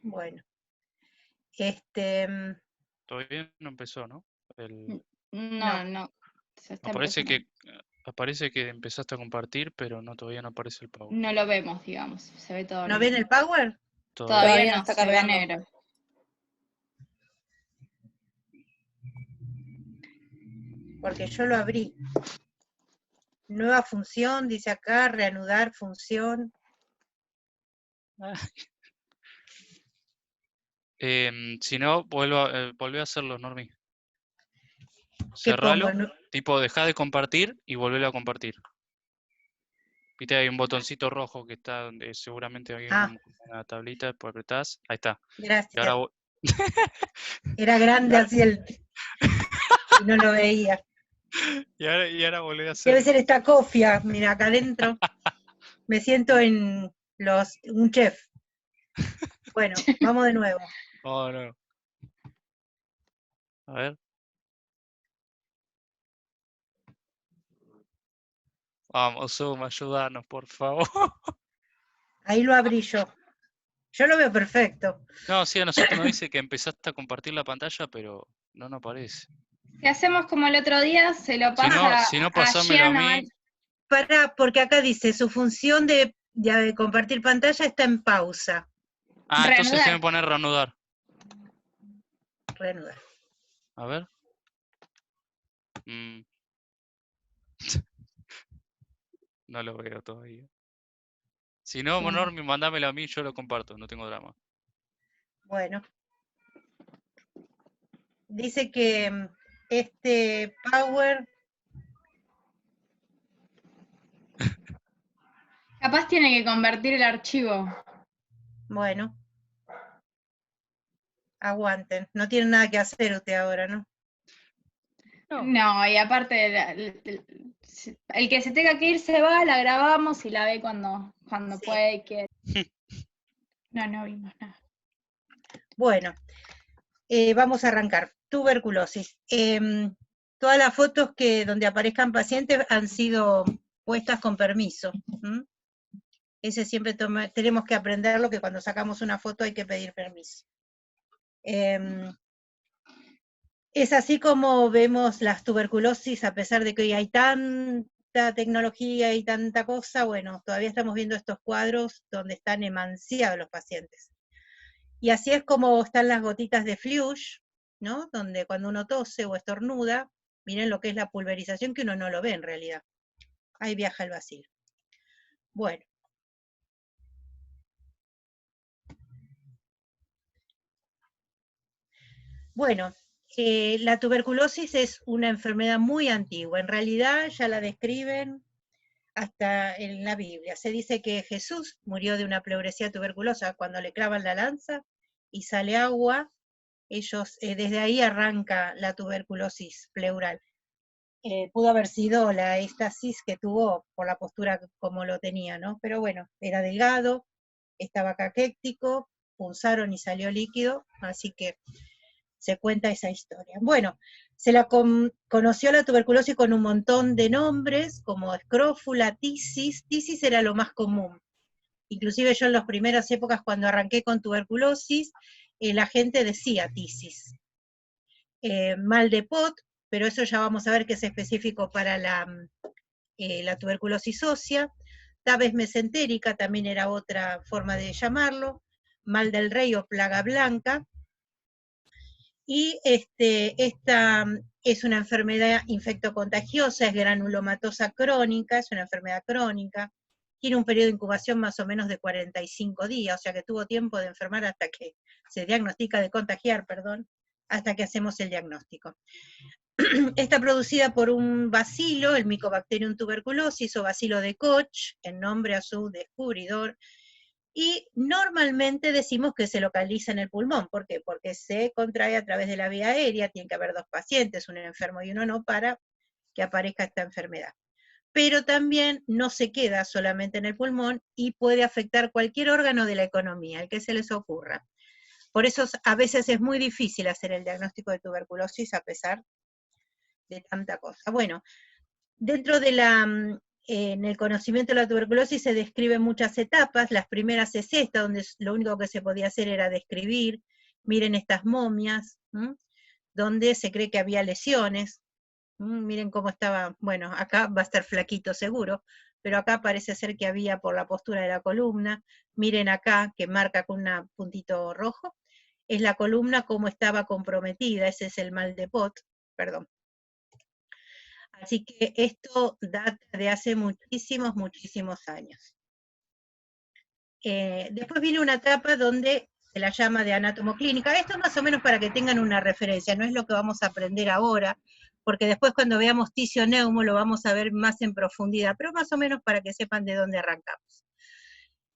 Bueno, este, Todavía no empezó, ¿no? El... no, No, se está Aparece empezando. aparece que empezaste a compartir, pero no, todavía no aparece el Power. No lo vemos, digamos, se ve todo ¿no negro. ven el power? Todavía no no, está se ve cargando. negro. Porque yo lo abrí. Nueva función, dice acá, reanudar función. Si no, volvé a hacerlo, Normi. ¿Qué Cerralo, pongo? tipo dejá de compartir y volverlo a compartir. Viste, hay un botoncito rojo que está donde seguramente hay Ah, una tablita, después apretás, ahí está. Y gracias. ahora Era grande así y no lo veía. y ahora volvé a Debe hacerlo. ser esta cofia, mira, acá adentro. Me siento en un chef. Bueno, vamos de nuevo. Oh, no. A ver. Vamos, Zoom, ayúdanos, por favor. Ahí lo abrí yo. Yo lo veo perfecto. No, sí, a nosotros nos dice que empezaste a compartir la pantalla, pero no nos aparece. Si hacemos como el otro día, se lo Si no, pasa si no a pasámelo a Gianna. mí. Porque acá dice, su función de compartir pantalla está en pausa. Ah, entonces Reanudar. déjeme poner reanudar. Reanudar. A ver. Mm. No lo veo todavía. Si no, Bueno. Normi, mandámelo a mí, yo lo comparto, no tengo drama. Bueno. Dice que este power... Capaz tiene que convertir el archivo. Bueno. Aguanten. No tienen nada que hacer usted ahora, ¿no? No, y aparte, el que se tenga que ir se va, la grabamos y la ve cuando Sí. puede y quiere. No vimos nada. Bueno, vamos a arrancar. Tuberculosis. Todas las fotos donde aparezcan pacientes han sido puestas con permiso. Ese siempre tenemos que aprenderlo, que cuando sacamos una foto hay que pedir permiso. Es así como vemos las tuberculosis, a pesar de que hoy hay tanta tecnología y tanta cosa, bueno, todavía estamos viendo estos cuadros donde están emanciados los pacientes. Y así es como están las gotitas de Fluge, ¿no? Donde cuando uno tose o estornuda, miren lo que es la pulverización, que uno no lo ve en realidad. Ahí viaja el bacilo. Bueno. Bueno, la tuberculosis es una enfermedad muy antigua. En realidad ya la describen hasta en la Biblia. Se dice que Jesús murió de una pleuresía tuberculosa cuando le clavan la lanza y sale agua. Desde ahí arranca la tuberculosis pleural. Pudo haber sido la éstasis que tuvo por la postura como lo tenía, ¿no? Pero bueno, era delgado, estaba caquéctico, punzaron y salió líquido, así que se cuenta esa historia. Bueno, se la conoció la tuberculosis con un montón de nombres, como escrófula, tisis. Tisis era lo más común. Inclusive yo en las primeras épocas, cuando arranqué con tuberculosis, la gente decía tisis. Mal de Pot, pero eso ya vamos a ver que es específico para la tuberculosis ósea. Tabes mesentérica también era otra forma de llamarlo. Mal del rey o plaga blanca. Y esta es una enfermedad infectocontagiosa, es granulomatosa crónica, es una enfermedad crónica, tiene un periodo de incubación más o menos de 45 días, o sea que tuvo tiempo de enfermar hasta que se diagnostica, de contagiar, perdón, hasta que hacemos el diagnóstico. Está producida por un bacilo, el Mycobacterium tuberculosis o bacilo de Koch, en nombre a su descubridor, y normalmente decimos que se localiza en el pulmón. ¿Por qué? Porque se contrae a través de la vía aérea, tiene que haber dos pacientes, un enfermo y uno no, para que aparezca esta enfermedad. Pero también no se queda solamente en el pulmón y puede afectar cualquier órgano de la economía, el que se les ocurra. Por eso a veces es muy difícil hacer el diagnóstico de tuberculosis a pesar de tanta cosa. Bueno, dentro de la en el conocimiento de la tuberculosis se describen muchas etapas. Las primeras es esta, donde lo único que se podía hacer era describir. Miren estas momias, donde se cree que había lesiones. Miren cómo estaba, bueno, acá va a estar flaquito seguro, pero acá parece ser que había por la postura de la columna. Miren acá, que marca con un puntito rojo, es la columna como estaba comprometida, ese es el mal de Pot, perdón. Así que esto data de hace muchísimos, muchísimos años. Después viene una etapa donde se la llama de anatomoclínica. Esto más o menos para que tengan una referencia, no es lo que vamos a aprender ahora, porque después cuando veamos tisioneumo lo vamos a ver más en profundidad, pero más o menos para que sepan de dónde arrancamos.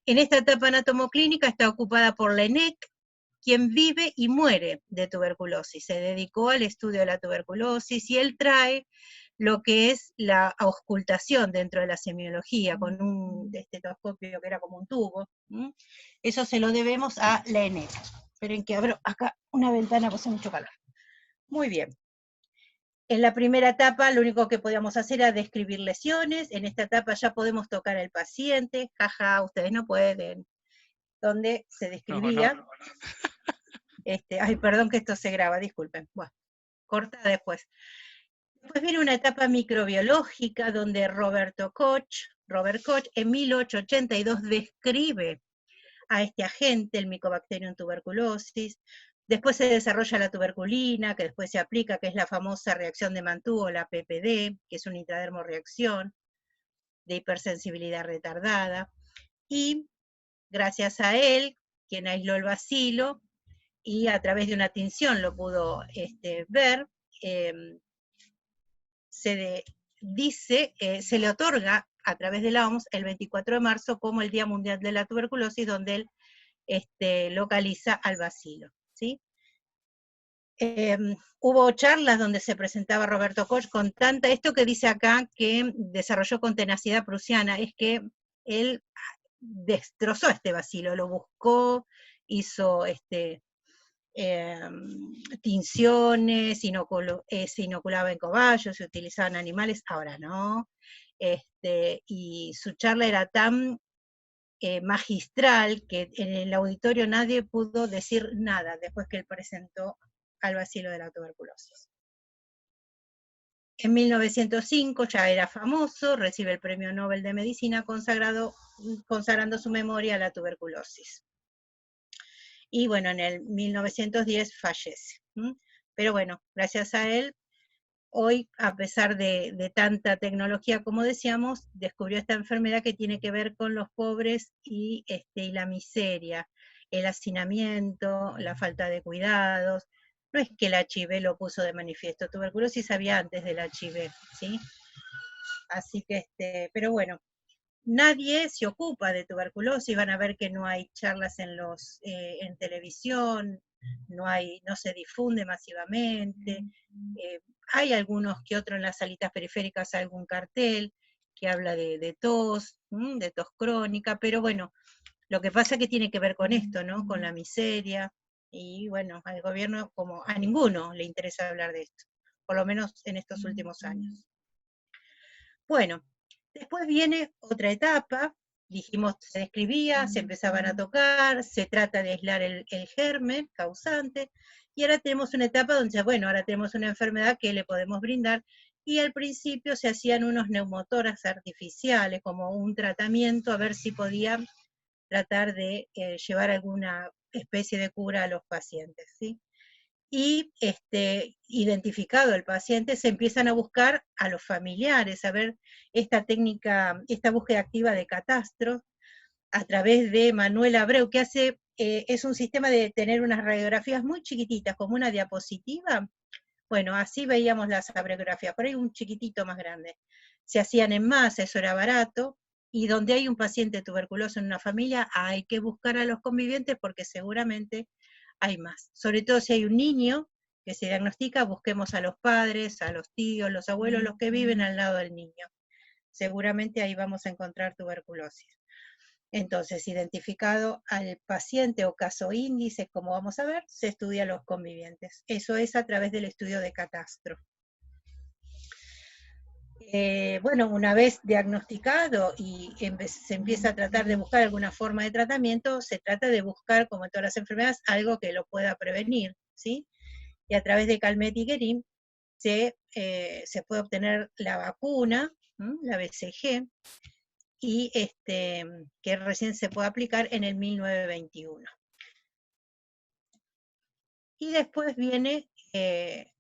En esta etapa anatomoclínica está ocupada por Laennec, quien vive y muere de tuberculosis. Se dedicó al estudio de la tuberculosis y él trae lo que es la auscultación dentro de la semiología, con un estetoscopio que era como un tubo. Eso se lo debemos a Laennec. Esperen que abro acá una ventana, pues hace mucho calor. Muy bien. En la primera etapa lo único que podíamos hacer era describir lesiones. En esta etapa ya podemos tocar al paciente. Jaja, ustedes no pueden. Donde se describía. No. Ay, perdón que esto se graba, disculpen. Bueno, corta después. Después viene una etapa microbiológica donde Robert Koch, en 1882 describe a este agente, el Mycobacterium tuberculosis. Después se desarrolla la tuberculina, que después se aplica, que es la famosa reacción de Mantoux o la PPD, que es una intradermorreacción de hipersensibilidad retardada. Y gracias a él, quien aisló el bacilo, y a través de una tinción lo pudo ver, se le otorga a través de la OMS el 24 de marzo como el Día Mundial de la Tuberculosis, donde él localiza al bacilo, ¿sí? Hubo charlas donde se presentaba Roberto Koch con esto que dice acá que desarrolló con tenacidad prusiana, es que él destrozó este bacilo, lo buscó, hizo tinciones, se inoculaba en cobayos, se utilizaban animales, ahora no, y su charla era tan magistral que en el auditorio nadie pudo decir nada después que él presentó al bacilo de la tuberculosis. En 1905 ya era famoso, recibe el Premio Nobel de Medicina consagrando su memoria a la tuberculosis. Y bueno, en el 1910 fallece. Pero bueno, gracias a él, hoy, a pesar de tanta tecnología, como decíamos, descubrió esta enfermedad que tiene que ver con los pobres y la miseria, el hacinamiento, la falta de cuidados. No es que el HIV lo puso de manifiesto, tuberculosis había antes del HIV, ¿sí? Así que, pero bueno, nadie se ocupa de tuberculosis, van a ver que no hay charlas en televisión, no se difunde masivamente, hay algunos que otros en las salitas periféricas, algún cartel que habla de tos crónica, pero bueno, lo que pasa es que tiene que ver con esto, ¿no? Con la miseria, y bueno, al gobierno como a ninguno le interesa hablar de esto, por lo menos en estos últimos años. Bueno, después viene otra etapa, dijimos, se describía, se empezaban a tocar, se trata de aislar el germen causante, y ahora tenemos una etapa donde, bueno, ahora tenemos una enfermedad que le podemos brindar, y al principio se hacían unos neumotórax artificiales, como un tratamiento, a ver si podía tratar de llevar alguna especie de cura a los pacientes, ¿sí? Y identificado el paciente, se empiezan a buscar a los familiares, a ver esta técnica, esta búsqueda activa de catastros, a través de Manuel Abreu, que es un sistema de tener unas radiografías muy chiquititas, como una diapositiva. Bueno, así veíamos las radiografías, por ahí un chiquitito más grande. Se hacían en masa, eso era barato, y donde hay un paciente tuberculoso en una familia, hay que buscar a los convivientes porque seguramente hay más. Sobre todo si hay un niño que se diagnostica, busquemos a los padres, a los tíos, los abuelos, los que viven al lado del niño. Seguramente ahí vamos a encontrar tuberculosis. Entonces, identificado al paciente o caso índice, como vamos a ver, se estudia a los convivientes. Eso es a través del estudio de catastro. bueno, una vez diagnosticado y se empieza a tratar de buscar alguna forma de tratamiento, se trata de buscar, como en todas las enfermedades, algo que lo pueda prevenir, ¿sí? Y a través de Calmette-Guerin se puede obtener la vacuna, la BCG, y que recién se puede aplicar en el 1921. Y después viene, se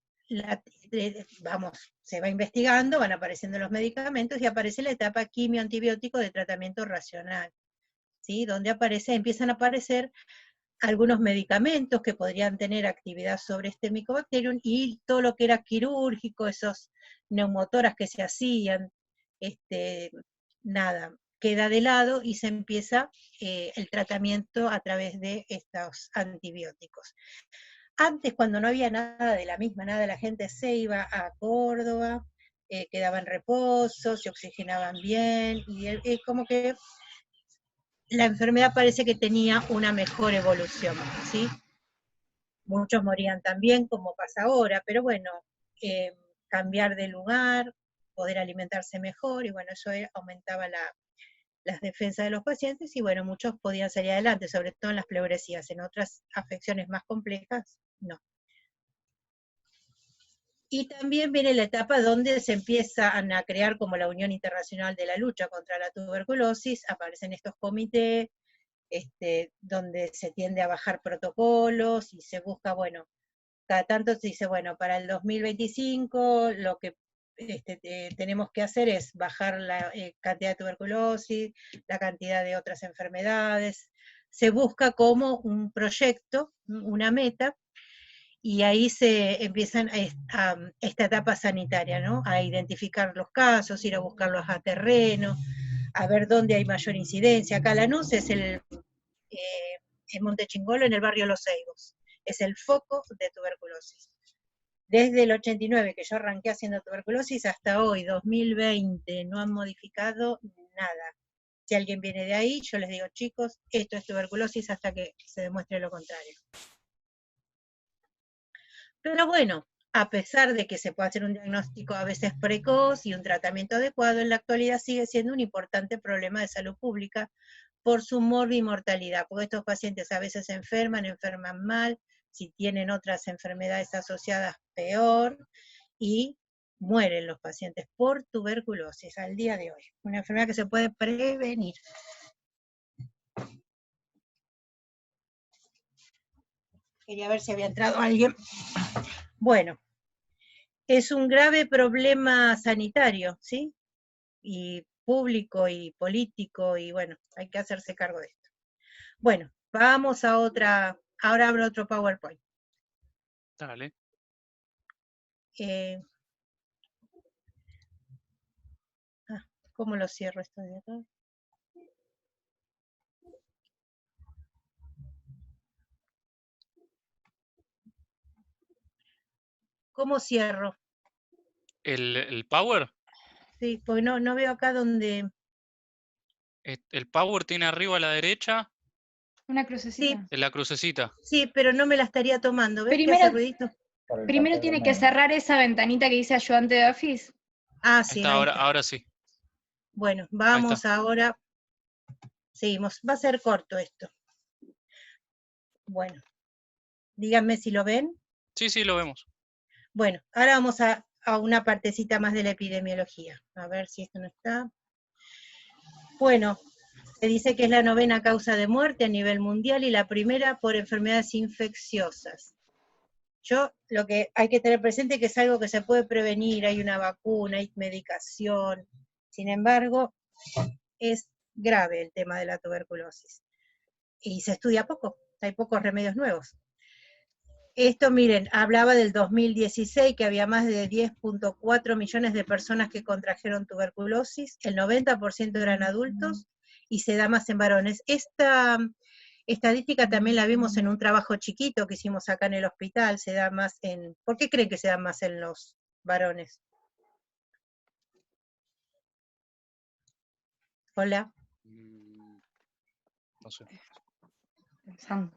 va investigando, van apareciendo los medicamentos y aparece la etapa quimio-antibiótico de tratamiento racional, ¿sí? Donde empiezan a aparecer algunos medicamentos que podrían tener actividad sobre este Mycobacterium y todo lo que era quirúrgico, esos neumotoras que se hacían, nada, queda de lado y se empieza el tratamiento a través de estos antibióticos. Antes, cuando no había nada de la misma, nada, la gente se iba a Córdoba, quedaba en reposo, se oxigenaban bien, y como que la enfermedad parece que tenía una mejor evolución, ¿sí? Muchos morían también, como pasa ahora, pero bueno, cambiar de lugar, poder alimentarse mejor, y bueno, eso aumentaba las defensas de los pacientes, y bueno, muchos podían salir adelante, sobre todo en las pleuresías. En otras afecciones más complejas, no. Y también viene la etapa donde se empiezan a crear como la Unión Internacional de la Lucha contra la Tuberculosis, aparecen estos comités, donde se tiende a bajar protocolos y se busca, bueno, cada tanto se dice, bueno, para el 2025 lo que tenemos que hacer es bajar la cantidad de tuberculosis, la cantidad de otras enfermedades, se busca como un proyecto, una meta, y ahí se empiezan a esta etapa sanitaria, ¿no? A identificar los casos, ir a buscarlos a terreno, a ver dónde hay mayor incidencia. Acá Lanús es en Montechingolo, en el barrio Los Ceibos, es el foco de tuberculosis. Desde el 89, que yo arranqué haciendo tuberculosis, hasta hoy, 2020, no han modificado nada. Si alguien viene de ahí, yo les digo, chicos, esto es tuberculosis hasta que se demuestre lo contrario. Pero bueno, a pesar de que se puede hacer un diagnóstico a veces precoz y un tratamiento adecuado, en la actualidad sigue siendo un importante problema de salud pública por su morbimortalidad, porque estos pacientes a veces se enferman mal, si tienen otras enfermedades asociadas peor, y mueren los pacientes por tuberculosis al día de hoy. Una enfermedad que se puede prevenir. Quería ver si había entrado alguien. Bueno, es un grave problema sanitario, ¿sí? Y público y político, y bueno, hay que hacerse cargo de esto. Bueno, vamos a otra, ahora abro otro PowerPoint. Dale. ¿Cómo lo cierro esto de acá? ¿Cómo cierro? ¿El Power? Sí, porque no veo acá donde... El Power tiene arriba a la derecha Una crucecita. la crucecita. Sí, pero no me la estaría tomando. ¿Ves que hace ruidito? Primero tiene que cerrar esa ventanita que dice ayudante de Office. Ah, sí, Está ahí ahora, está. ahora sí. Bueno, vamos ahora. Seguimos. Va a ser corto esto. Bueno, díganme si lo ven. Sí, lo vemos. Bueno, ahora vamos a una partecita más de la epidemiología. A ver si esto no está. Bueno, se dice que es la 9ª causa de muerte a nivel mundial y la primera por enfermedades infecciosas. Lo que hay que tener presente es que es algo que se puede prevenir, hay una vacuna, hay medicación. Sin embargo, es grave el tema de la tuberculosis. Y se estudia poco, hay pocos remedios nuevos. Esto, miren, hablaba del 2016, que había más de 10.4 millones de personas que contrajeron tuberculosis, el 90% eran adultos, y se da más en varones. Esta estadística también la vimos en un trabajo chiquito que hicimos acá en el hospital, se da más en... ¿Por qué creen que se da más en los varones? Hola. No sé. Pensando.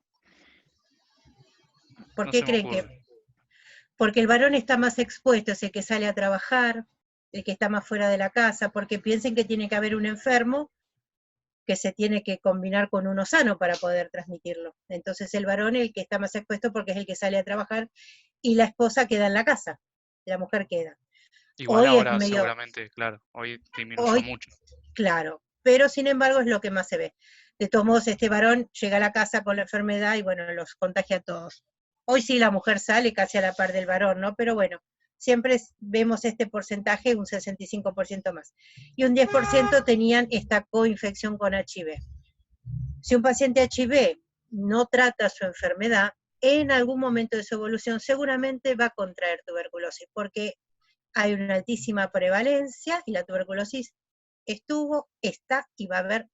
¿Por qué creen que...? Porque el varón está más expuesto, es el que sale a trabajar, el que está más fuera de la casa, porque piensen que tiene que haber un enfermo que se tiene que combinar con uno sano para poder transmitirlo. Entonces el varón es el que está más expuesto porque es el que sale a trabajar y la esposa queda en la casa, la mujer queda. Igual Hoy es ahora medio, seguramente, claro, hoy disminuyó hoy, mucho. claro, pero sin embargo es lo que más se ve. De todos modos, este varón llega a la casa con la enfermedad y bueno, los contagia a todos. Hoy sí la mujer sale casi a la par del varón, ¿no? Pero bueno, siempre vemos este porcentaje, un 65% más. Y un 10% tenían esta coinfección con HIV. Si un paciente HIV no trata su enfermedad, en algún momento de su evolución seguramente va a contraer tuberculosis, porque hay una altísima prevalencia y la tuberculosis estuvo, está y va a haber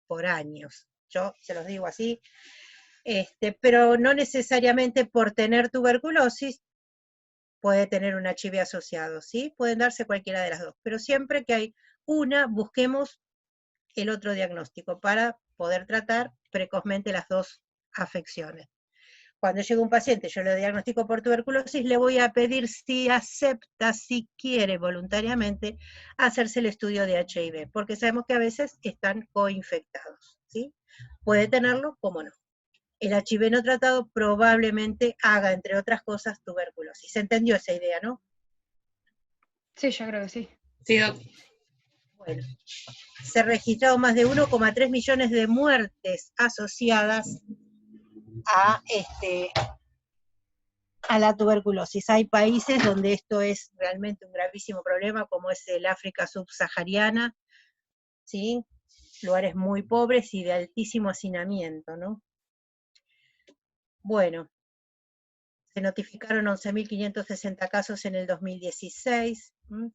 por años. Yo se los digo así, pero no necesariamente por tener tuberculosis puede tener un HIV asociado, ¿sí? Pueden darse cualquiera de las dos, pero siempre que hay una, busquemos el otro diagnóstico para poder tratar precozmente las dos afecciones. Cuando llega un paciente, yo le diagnostico por tuberculosis, le voy a pedir si acepta, si quiere voluntariamente, hacerse el estudio de HIV, porque sabemos que a veces están coinfectados, ¿sí? Puede tenerlo, como no. El HIV no tratado probablemente haga, entre otras cosas, tuberculosis. ¿Se entendió esa idea, no? Sí, yo creo que sí. Sí, Doc. Bueno, se registraron más de 1,3 millones de muertes asociadas a la tuberculosis. Hay países donde esto es realmente un gravísimo problema, como es el África subsahariana, ¿sí? Lugares muy pobres y de altísimo hacinamiento, ¿no? Bueno, se notificaron 11.560 casos en el 2016, ¿m?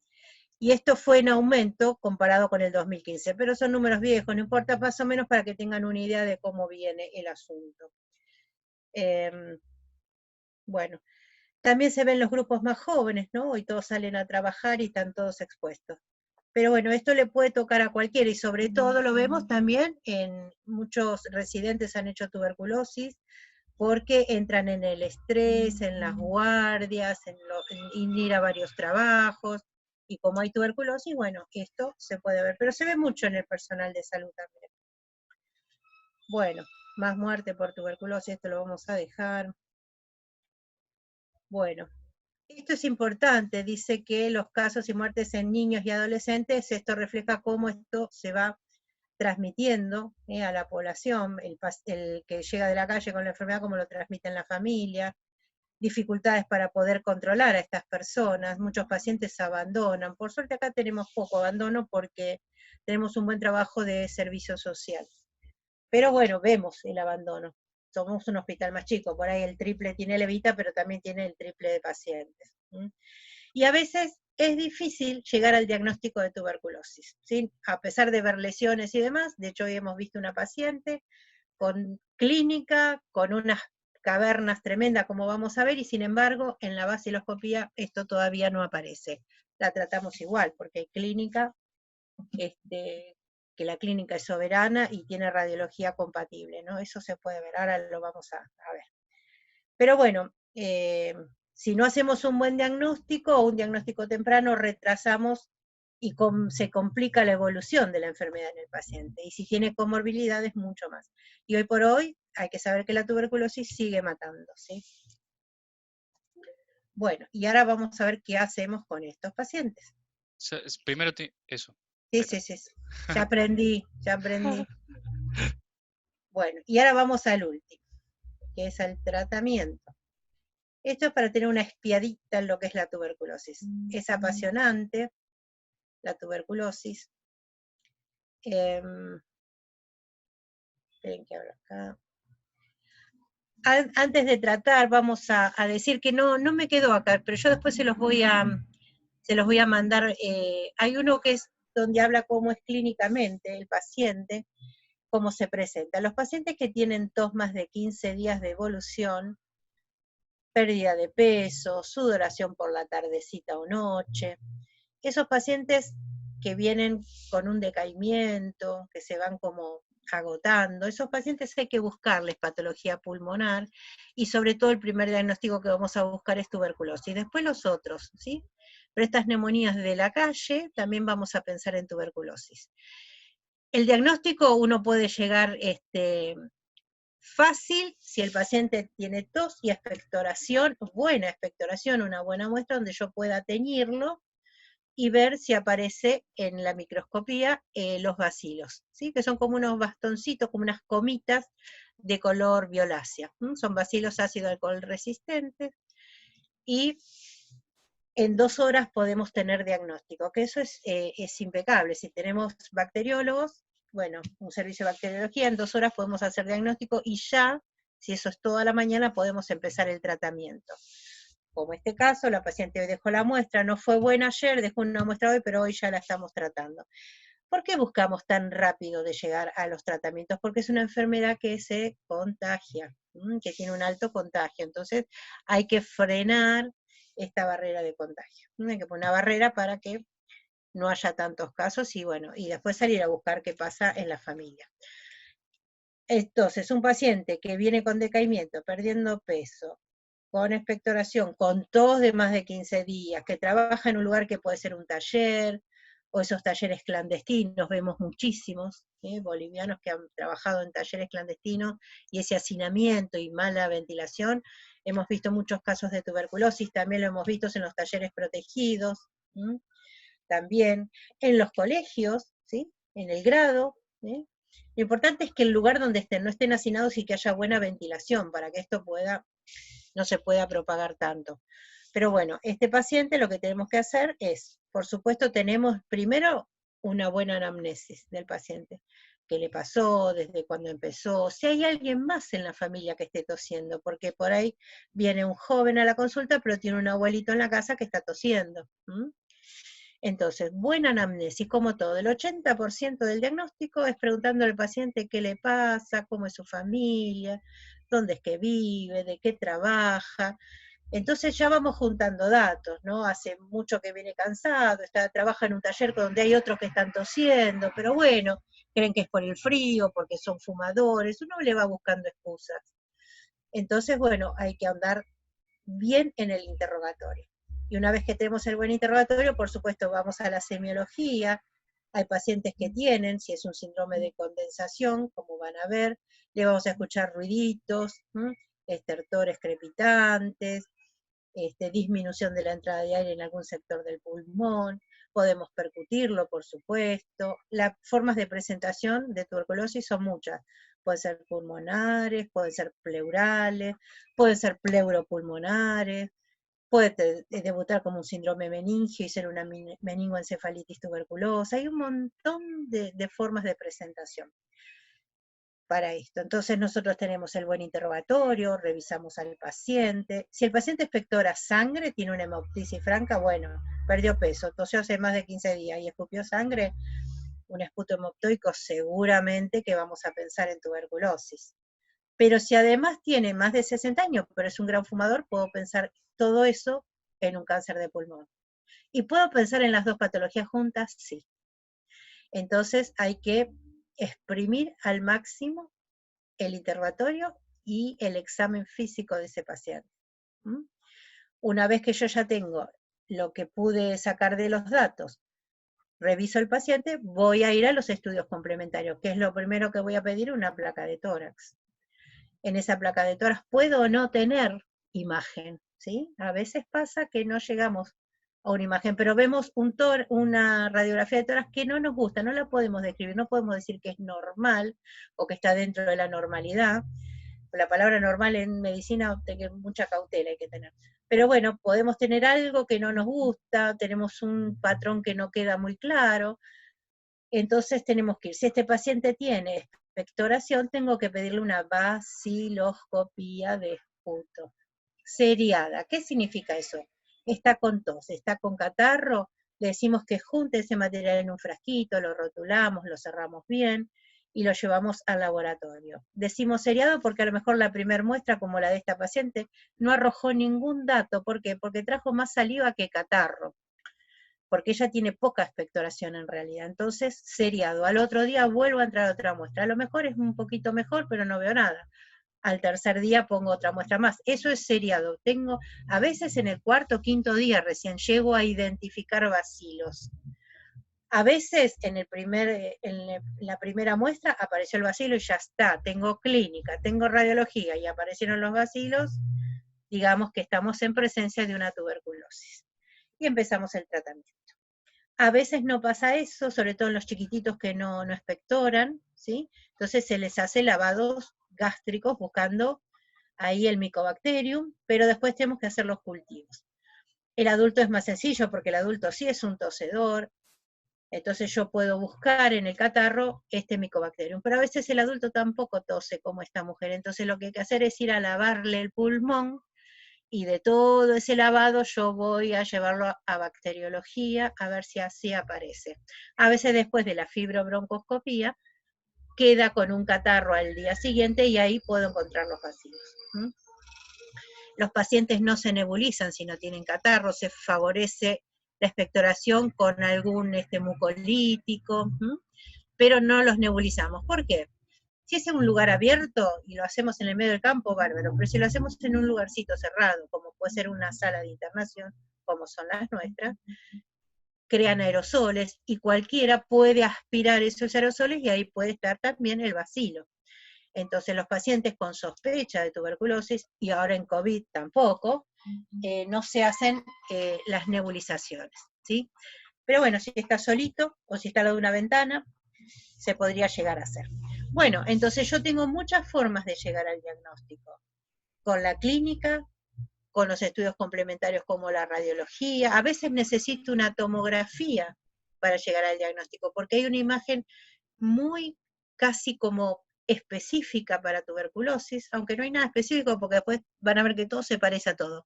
Y esto fue en aumento comparado con el 2015, pero son números viejos, no importa, más o menos para que tengan una idea de cómo viene el asunto. Bueno, también se ven los grupos más jóvenes, ¿no? Hoy todos salen a trabajar y están todos expuestos. Pero bueno, esto le puede tocar a cualquiera y sobre todo lo vemos también en muchos residentes han hecho tuberculosis porque entran en el estrés, en las guardias, en ir a varios trabajos, y como hay tuberculosis, bueno, esto se puede ver, pero se ve mucho en el personal de salud también. Bueno, más muerte por tuberculosis, esto lo vamos a dejar. Bueno, esto es importante, dice que los casos y muertes en niños y adolescentes, esto refleja cómo esto se va transmitiendo a la población, el que llega de la calle con la enfermedad, cómo lo transmite en la familia, dificultades para poder controlar a estas personas, muchos pacientes abandonan. Por suerte acá tenemos poco abandono porque tenemos un buen trabajo de servicio social. Pero bueno, vemos el abandono. Somos un hospital más chico, por ahí el triple tiene levita, pero también tiene el triple de pacientes. Y a veces es difícil llegar al diagnóstico de tuberculosis, ¿sí? A pesar de ver lesiones y demás. De hecho, hoy hemos visto una paciente con clínica, con unas cavernas tremendas, como vamos a ver, y sin embargo, en la baciloscopía esto todavía no aparece. La tratamos igual, porque hay clínica, que la clínica es soberana y tiene radiología compatible, ¿no? Eso se puede ver, ahora lo vamos a ver. Pero bueno, si no hacemos un buen diagnóstico o un diagnóstico temprano, retrasamos y se complica la evolución de la enfermedad en el paciente. Y si tiene comorbilidades, mucho más. Y hoy por hoy hay que saber que la tuberculosis sigue matando, ¿sí? Bueno, y ahora vamos a ver qué hacemos con estos pacientes. Primero eso. Sí, sí, sí, sí. Ya aprendí, ya aprendí. Bueno, y ahora vamos al último, que es el tratamiento. Esto es para tener una espiadita en lo que es la tuberculosis. Es apasionante, la tuberculosis. Esperen que abro acá. Antes de tratar, vamos a decir que no me quedó acá, pero yo después se los voy a mandar. Hay uno que es donde habla cómo es clínicamente el paciente, cómo se presenta. Los pacientes que tienen tos más de 15 días de evolución, pérdida de peso, sudoración por la tardecita o noche, esos pacientes que vienen con un decaimiento, que se van como agotando, esos pacientes hay que buscarles patología pulmonar y sobre todo el primer diagnóstico que vamos a buscar es tuberculosis, después los otros, ¿sí? Pero estas neumonías de la calle, también vamos a pensar en tuberculosis. El diagnóstico uno puede llegar fácil si el paciente tiene tos y expectoración, buena expectoración, una buena muestra donde yo pueda teñirlo y ver si aparece en la microscopía los bacilos, ¿sí? Que son como unos bastoncitos, como unas comitas de color violácea. Son bacilos ácido alcohol resistentes y en 2 horas podemos tener diagnóstico, que eso es impecable. Si tenemos bacteriólogos, bueno, un servicio de bacteriología, en 2 horas podemos hacer diagnóstico y ya, si eso es toda la mañana, podemos empezar el tratamiento. Como este caso, la paciente hoy dejó la muestra, no fue buena ayer, dejó una muestra hoy, pero hoy ya la estamos tratando. ¿Por qué buscamos tan rápido de llegar a los tratamientos? Porque es una enfermedad que se contagia, que tiene un alto contagio, entonces hay que frenar esta barrera de contagio. Hay que poner una barrera para que no haya tantos casos y bueno, y después salir a buscar qué pasa en la familia. Entonces, un paciente que viene con decaimiento, perdiendo peso, con expectoración, con tos de más de 15 días, que trabaja en un lugar que puede ser un taller, o esos talleres clandestinos, vemos muchísimos bolivianos que han trabajado en talleres clandestinos, y ese hacinamiento y mala ventilación, hemos visto muchos casos de tuberculosis, también lo hemos visto en los talleres protegidos, también en los colegios, ¿sí? En el grado, ¿sí? Lo importante es que el lugar donde estén no estén hacinados y que haya buena ventilación para que esto no se pueda propagar tanto. Pero bueno, este paciente lo que tenemos que hacer es, por supuesto, tenemos primero una buena anamnesis del paciente. ¿Qué le pasó? ¿Desde cuándo empezó? Si hay alguien más en la familia que esté tosiendo, porque por ahí viene un joven a la consulta, pero tiene un abuelito en la casa que está tosiendo. Entonces, buena anamnesis, como todo, el 80% del diagnóstico es preguntando al paciente qué le pasa, cómo es su familia, dónde es que vive, de qué trabaja. Entonces ya vamos juntando datos, ¿no? Hace mucho que viene cansado, trabaja en un taller donde hay otros que están tosiendo, pero bueno, creen que es por el frío, porque son fumadores, uno le va buscando excusas. Entonces, bueno, hay que andar bien en el interrogatorio. Y una vez que tenemos el buen interrogatorio, por supuesto, vamos a la semiología. Hay pacientes que tienen, si es un síndrome de condensación, como van a ver, le vamos a escuchar ruiditos, estertores crepitantes, disminución de la entrada de aire en algún sector del pulmón, podemos percutirlo, por supuesto. Las formas de presentación de tuberculosis son muchas. Pueden ser pulmonares, pueden ser pleurales, pueden ser pleuropulmonares, puede debutar como un síndrome meningio y ser una meningoencefalitis tuberculosa. Hay un montón de formas de presentación para esto. Entonces nosotros tenemos el buen interrogatorio, revisamos al paciente. Si el paciente expectora sangre, tiene una hemoptisis franca, bueno, perdió peso, tosió hace más de 15 días y escupió sangre, un esputo hemoptoico, seguramente que vamos a pensar en tuberculosis. Pero si además tiene más de 60 años, pero es un gran fumador, puedo pensar todo eso en un cáncer de pulmón. ¿Y puedo pensar en las dos patologías juntas? Sí. Entonces hay que exprimir al máximo el interrogatorio y el examen físico de ese paciente. Una vez que yo ya tengo lo que pude sacar de los datos, reviso el paciente, voy a ir a los estudios complementarios, que es lo primero que voy a pedir, una placa de tórax. En esa placa de tórax puedo o no tener imagen, ¿sí? A veces pasa que no llegamos a una imagen, pero vemos una radiografía de tórax que no nos gusta, no la podemos describir, no podemos decir que es normal o que está dentro de la normalidad. La palabra normal en medicina, mucha cautela hay que tener. Pero bueno, podemos tener algo que no nos gusta, tenemos un patrón que no queda muy claro, entonces tenemos que ir. Si este paciente tiene expectoración, tengo que pedirle una baciloscopía de esputo seriada. ¿Qué significa eso? Está con tos, está con catarro, le decimos que junte ese material en un frasquito, lo rotulamos, lo cerramos bien y lo llevamos al laboratorio. Decimos seriado porque a lo mejor la primera muestra, como la de esta paciente, no arrojó ningún dato. ¿Por qué? Porque trajo más saliva que catarro, porque ella tiene poca expectoración en realidad. Entonces, seriado. Al otro día vuelvo a entrar a otra muestra. A lo mejor es un poquito mejor, pero no veo nada. al tercer día pongo otra muestra más. Eso es seriado. Tengo, a veces en el cuarto o quinto día recién llego a identificar bacilos. A veces en la primera muestra apareció el bacilo y ya está. Tengo clínica, tengo radiología y aparecieron los bacilos, digamos que estamos en presencia de una tuberculosis. Y empezamos el tratamiento. A veces no pasa eso, sobre todo en los chiquititos que no expectoran, ¿sí? Entonces se les hace lavados gástricos buscando ahí el Mycobacterium, pero después tenemos que hacer los cultivos. El adulto es más sencillo porque el adulto sí es un tosedor, entonces yo puedo buscar en el catarro este Mycobacterium, pero a veces el adulto tampoco tose como esta mujer, entonces lo que hay que hacer es ir a lavarle el pulmón, y de todo ese lavado yo voy a llevarlo a bacteriología a ver si así aparece. A veces después de la fibrobroncoscopía queda con un catarro al día siguiente y ahí puedo encontrar los bacilos. Los pacientes no se nebulizan si no tienen catarro, se favorece la expectoración con algún mucolítico, pero no los nebulizamos. ¿Por qué? Si es en un lugar abierto y lo hacemos en el medio del campo, bárbaro, pero si lo hacemos en un lugarcito cerrado, como puede ser una sala de internación, como son las nuestras, crean aerosoles y cualquiera puede aspirar esos aerosoles y ahí puede estar también el bacilo. Entonces los pacientes con sospecha de tuberculosis, y ahora en COVID tampoco, no se hacen las nebulizaciones, ¿sí? Pero bueno, si está solito o si está al lado de una ventana, se podría llegar a hacer. Bueno, entonces yo tengo muchas formas de llegar al diagnóstico. Con la clínica, con los estudios complementarios como la radiología, a veces necesito una tomografía para llegar al diagnóstico, porque hay una imagen muy casi como específica para tuberculosis, aunque no hay nada específico porque después van a ver que todo se parece a todo.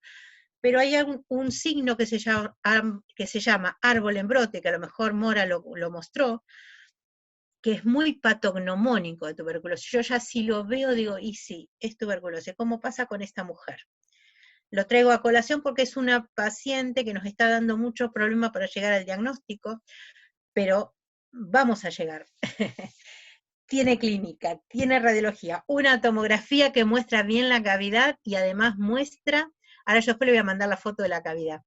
Pero hay un signo que se llama árbol en brote, que a lo mejor Mora lo mostró, que es muy patognomónico de tuberculosis. Yo ya si lo veo digo, y sí, es tuberculosis. ¿Cómo pasa con esta mujer? Lo traigo a colación porque es una paciente que nos está dando muchos problemas para llegar al diagnóstico, pero vamos a llegar. Tiene clínica, tiene radiología, una tomografía que muestra bien la cavidad y además muestra, ahora yo después le voy a mandar la foto de la cavidad,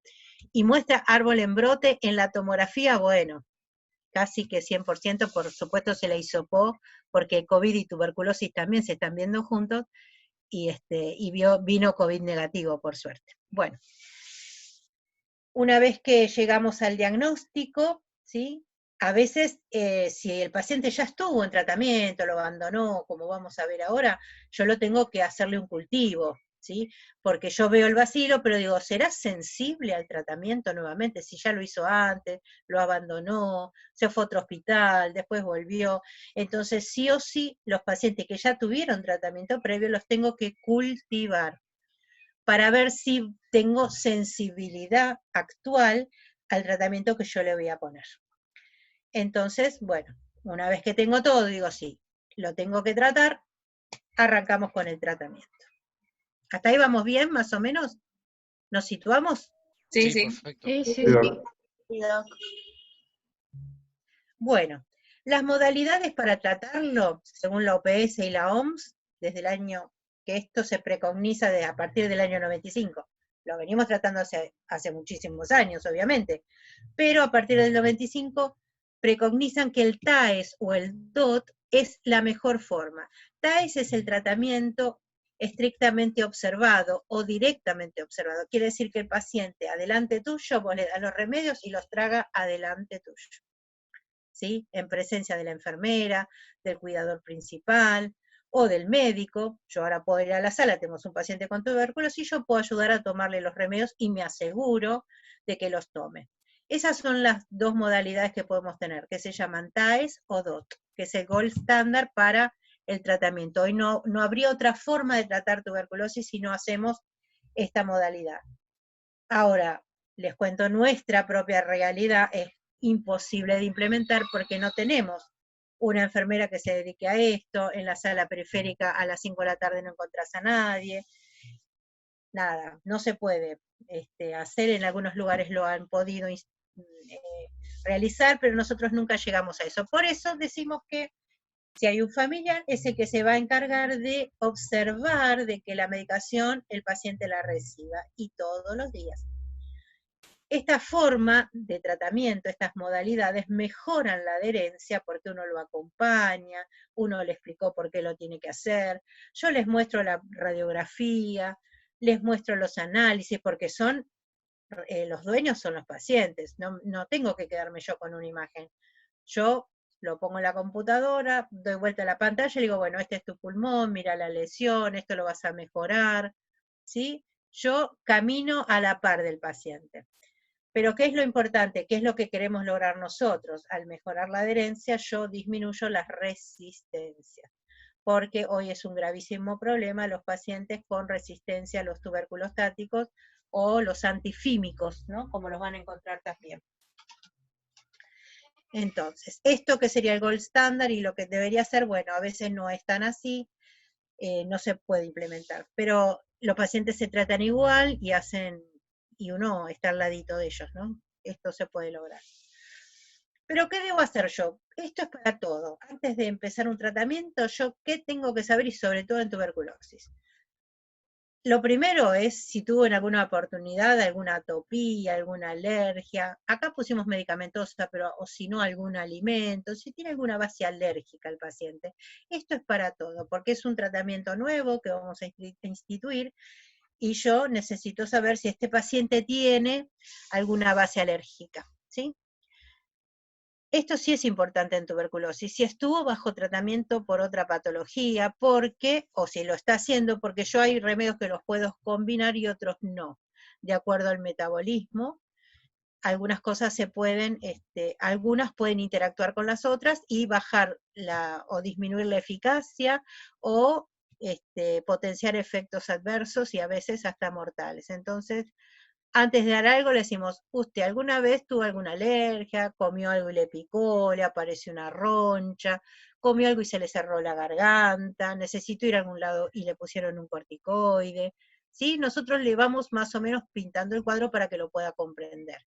y muestra árbol en brote en la tomografía, bueno, casi que 100%, por supuesto se la hisopó, porque COVID y tuberculosis también se están viendo juntos, y vino COVID negativo, por suerte. Bueno, una vez que llegamos al diagnóstico, ¿sí? A veces, si el paciente ya estuvo en tratamiento, lo abandonó, como vamos a ver ahora, yo lo tengo que hacerle un cultivo, ¿sí? Porque yo veo el bacilo, pero digo, ¿será sensible al tratamiento nuevamente? Si ya lo hizo antes, lo abandonó, se fue a otro hospital, después volvió. Entonces, sí o sí, los pacientes que ya tuvieron tratamiento previo los tengo que cultivar para ver si tengo sensibilidad actual al tratamiento que yo le voy a poner. Entonces, bueno, una vez que tengo todo, digo, sí, lo tengo que tratar, arrancamos con el tratamiento. ¿Hasta ahí vamos bien, más o menos? ¿Nos situamos? Sí, sí. Perfecto. Sí. Bueno, las modalidades para tratarlo, según la OPS y la OMS, desde el año que esto se preconiza a partir del año 95. Lo venimos tratando hace muchísimos años, obviamente, pero a partir del 95 preconizan que el TAES o el DOT es la mejor forma. TAES es el tratamiento estrictamente observado o directamente observado. Quiere decir que el paciente adelante tuyo, vos le das los remedios y los traga adelante tuyo, ¿sí? En presencia de la enfermera, del cuidador principal o del médico. Yo ahora puedo ir a la sala, tenemos un paciente con tuberculosis, yo puedo ayudar a tomarle los remedios y me aseguro de que los tome. Esas son las dos modalidades que podemos tener, que se llaman TAES o DOT, que es el gold standard para el tratamiento. Hoy no habría otra forma de tratar tuberculosis si no hacemos esta modalidad. Ahora, les cuento nuestra propia realidad, es imposible de implementar porque no tenemos una enfermera que se dedique a esto, en la sala periférica a las 5 de la tarde no encontrás a nadie, nada, no se puede hacer, en algunos lugares lo han podido realizar, pero nosotros nunca llegamos a eso. Por eso decimos que Si hay un familiar, es el que se va a encargar de observar de que la medicación el paciente la reciba, y todos los días. Esta forma de tratamiento, estas modalidades mejoran la adherencia porque uno lo acompaña, uno le explicó por qué lo tiene que hacer, yo les muestro la radiografía, les muestro los análisis, porque son los dueños son los pacientes, no tengo que quedarme yo con una imagen. Yo lo pongo en la computadora, doy vuelta a la pantalla y digo, bueno, este es tu pulmón, mira la lesión, esto lo vas a mejorar, ¿sí? Yo camino a la par del paciente. Pero ¿qué es lo importante? ¿Qué es lo que queremos lograr nosotros? Al mejorar la adherencia, yo disminuyo las resistencias, porque hoy es un gravísimo problema los pacientes con resistencia a los tuberculostáticos o los antifímicos, ¿no? Como los van a encontrar también. Entonces, esto que sería el gold standard y lo que debería ser, bueno, a veces no es tan así, no se puede implementar, pero los pacientes se tratan igual y uno está al ladito de ellos, ¿no? Esto se puede lograr. Pero ¿qué debo hacer yo? Esto es para todo. Antes de empezar un tratamiento, ¿yo qué tengo que saber? Y sobre todo en tuberculosis. Lo primero es si tuvo en alguna oportunidad alguna atopía, alguna alergia. Acá pusimos medicamentosa, pero o si no, algún alimento, si tiene alguna base alérgica el paciente. Esto es para todo, porque es un tratamiento nuevo que vamos a instituir y yo necesito saber si este paciente tiene alguna base alérgica, ¿sí? Esto sí es importante en tuberculosis, si estuvo bajo tratamiento por otra patología, porque, o si lo está haciendo, porque yo hay remedios que los puedo combinar y otros no, de acuerdo al metabolismo. Algunas cosas se pueden, algunas pueden interactuar con las otras y bajar o disminuir la eficacia o potenciar efectos adversos y a veces hasta mortales. Entonces, antes de dar algo le decimos, ¿usted alguna vez tuvo alguna alergia? ¿Comió algo y le picó? ¿Le apareció una roncha? ¿Comió algo y se le cerró la garganta? ¿Necesitó ir a algún lado y le pusieron un corticoide? ¿Sí? Nosotros le vamos más o menos pintando el cuadro para que lo pueda comprender.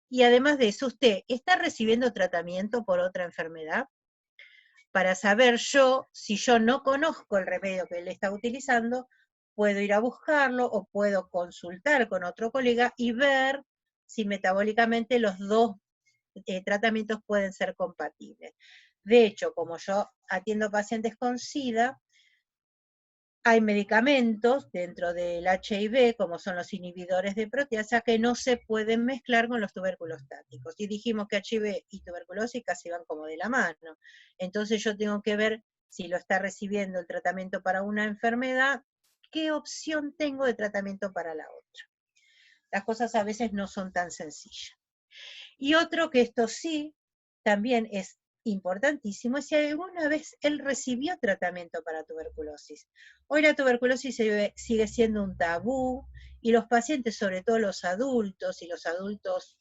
Y además de eso, ¿usted está recibiendo tratamiento por otra enfermedad? Para saber yo, si yo no conozco el remedio que él está utilizando, puedo ir a buscarlo o puedo consultar con otro colega y ver si metabólicamente los dos tratamientos pueden ser compatibles. De hecho, como yo atiendo pacientes con SIDA, hay medicamentos dentro del HIV, como son los inhibidores de proteasa, que no se pueden mezclar con los tuberculostáticos. Y dijimos que HIV y tuberculosis casi van como de la mano. Entonces yo tengo que ver si lo está recibiendo el tratamiento para una enfermedad, qué opción tengo de tratamiento para la otra. Las cosas a veces no son tan sencillas. Y otro que esto sí, también es importantísimo, es si alguna vez él recibió tratamiento para tuberculosis. Hoy la tuberculosis sigue siendo un tabú y los pacientes, sobre todo los adultos y los adultos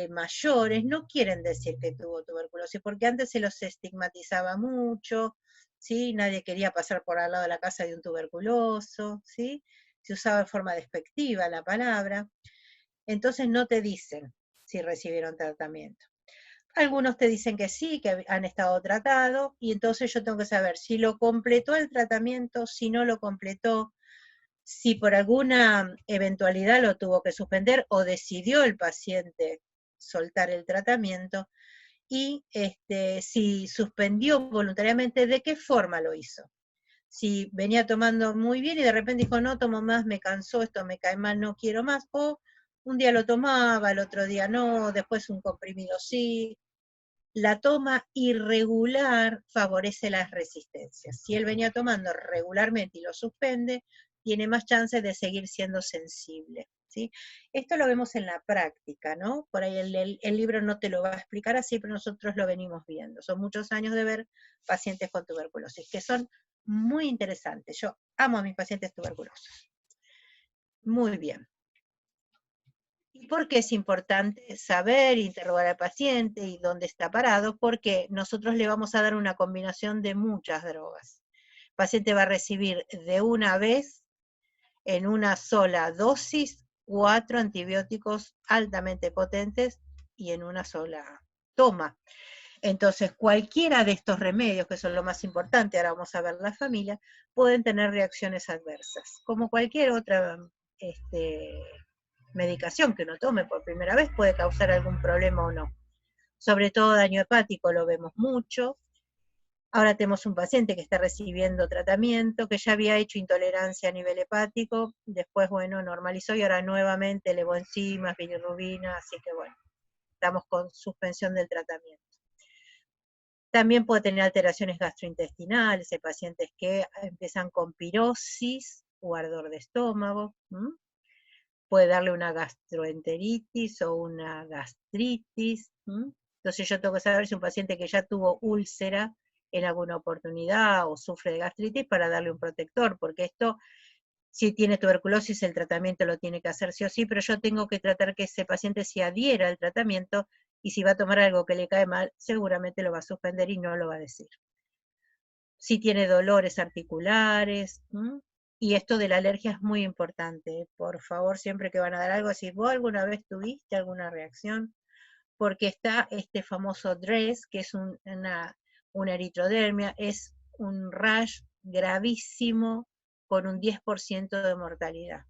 mayores, no quieren decir que tuvo tuberculosis, porque antes se los estigmatizaba mucho, ¿sí? Nadie quería pasar por al lado de la casa de un tuberculoso, ¿sí? Se usaba de forma despectiva la palabra, entonces no te dicen si recibieron tratamiento. Algunos te dicen que sí, que han estado tratados, y entonces yo tengo que saber si lo completó el tratamiento, si no lo completó, si por alguna eventualidad lo tuvo que suspender o decidió el paciente soltar el tratamiento, y si suspendió voluntariamente, ¿de qué forma lo hizo? Si venía tomando muy bien y de repente dijo, no tomo más, me cansó, esto me cae mal, no quiero más, o un día lo tomaba, el otro día no, después un comprimido sí. La toma irregular favorece las resistencias. Si él venía tomando regularmente y lo suspende, tiene más chances de seguir siendo sensible, ¿sí? Esto lo vemos en la práctica, ¿no? Por ahí el libro no te lo va a explicar así, pero nosotros lo venimos viendo. Son muchos años de ver pacientes con tuberculosis, que son muy interesantes. Yo amo a mis pacientes tuberculosos. Muy bien. ¿Y por qué es importante saber, interrogar al paciente y dónde está parado? Porque nosotros le vamos a dar una combinación de muchas drogas. El paciente va a recibir de una vez, en una sola dosis, 4 antibióticos altamente potentes y en una sola toma. Entonces, cualquiera de estos remedios, que son lo más importante, ahora vamos a ver la familia, pueden tener reacciones adversas, como cualquier otra medicación que uno tome por primera vez puede causar algún problema o no. Sobre todo daño hepático lo vemos mucho. Ahora tenemos un paciente que está recibiendo tratamiento, que ya había hecho intolerancia a nivel hepático, después, bueno, normalizó y ahora nuevamente elevó enzimas, bilirrubina, así que bueno, estamos con suspensión del tratamiento. También puede tener alteraciones gastrointestinales, hay pacientes que empiezan con pirosis o ardor de estómago, puede darle una gastroenteritis o una gastritis. Entonces yo tengo que saber si un paciente que ya tuvo úlcera en alguna oportunidad o sufre de gastritis para darle un protector, porque esto, si tiene tuberculosis, el tratamiento lo tiene que hacer sí o sí, pero yo tengo que tratar que ese paciente se adhiera al tratamiento, y si va a tomar algo que le cae mal, seguramente lo va a suspender y no lo va a decir. Si tiene dolores articulares, y esto de la alergia es muy importante. Por favor, siempre que van a dar algo, si vos alguna vez tuviste alguna reacción, porque está este famoso DRESS, que es una eritrodermia, es un rash gravísimo con un 10% de mortalidad,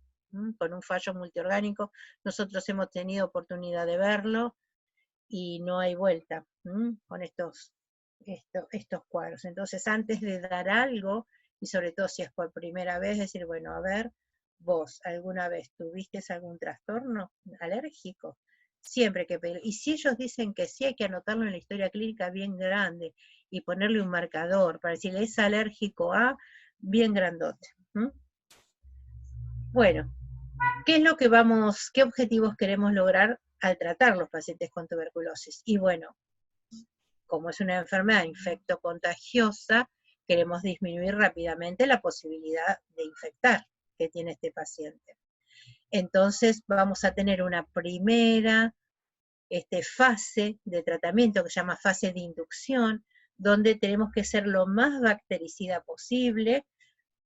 con un fallo multiorgánico. Nosotros hemos tenido oportunidad de verlo y no hay vuelta con estos cuadros. Entonces, antes de dar algo, y sobre todo si es por primera vez, decir, bueno, a ver, vos, ¿alguna vez tuviste algún trastorno alérgico? Siempre que pedir. Y si ellos dicen que sí, hay que anotarlo en la historia clínica bien grande y ponerle un marcador para decirle, es alérgico a, bien grandote. Bueno, ¿qué es lo que qué objetivos queremos lograr al tratar los pacientes con tuberculosis? Y bueno, como es una enfermedad infectocontagiosa, queremos disminuir rápidamente la posibilidad de infectar que tiene este paciente. Entonces vamos a tener una primera fase de tratamiento que se llama fase de inducción, donde tenemos que ser lo más bactericida posible,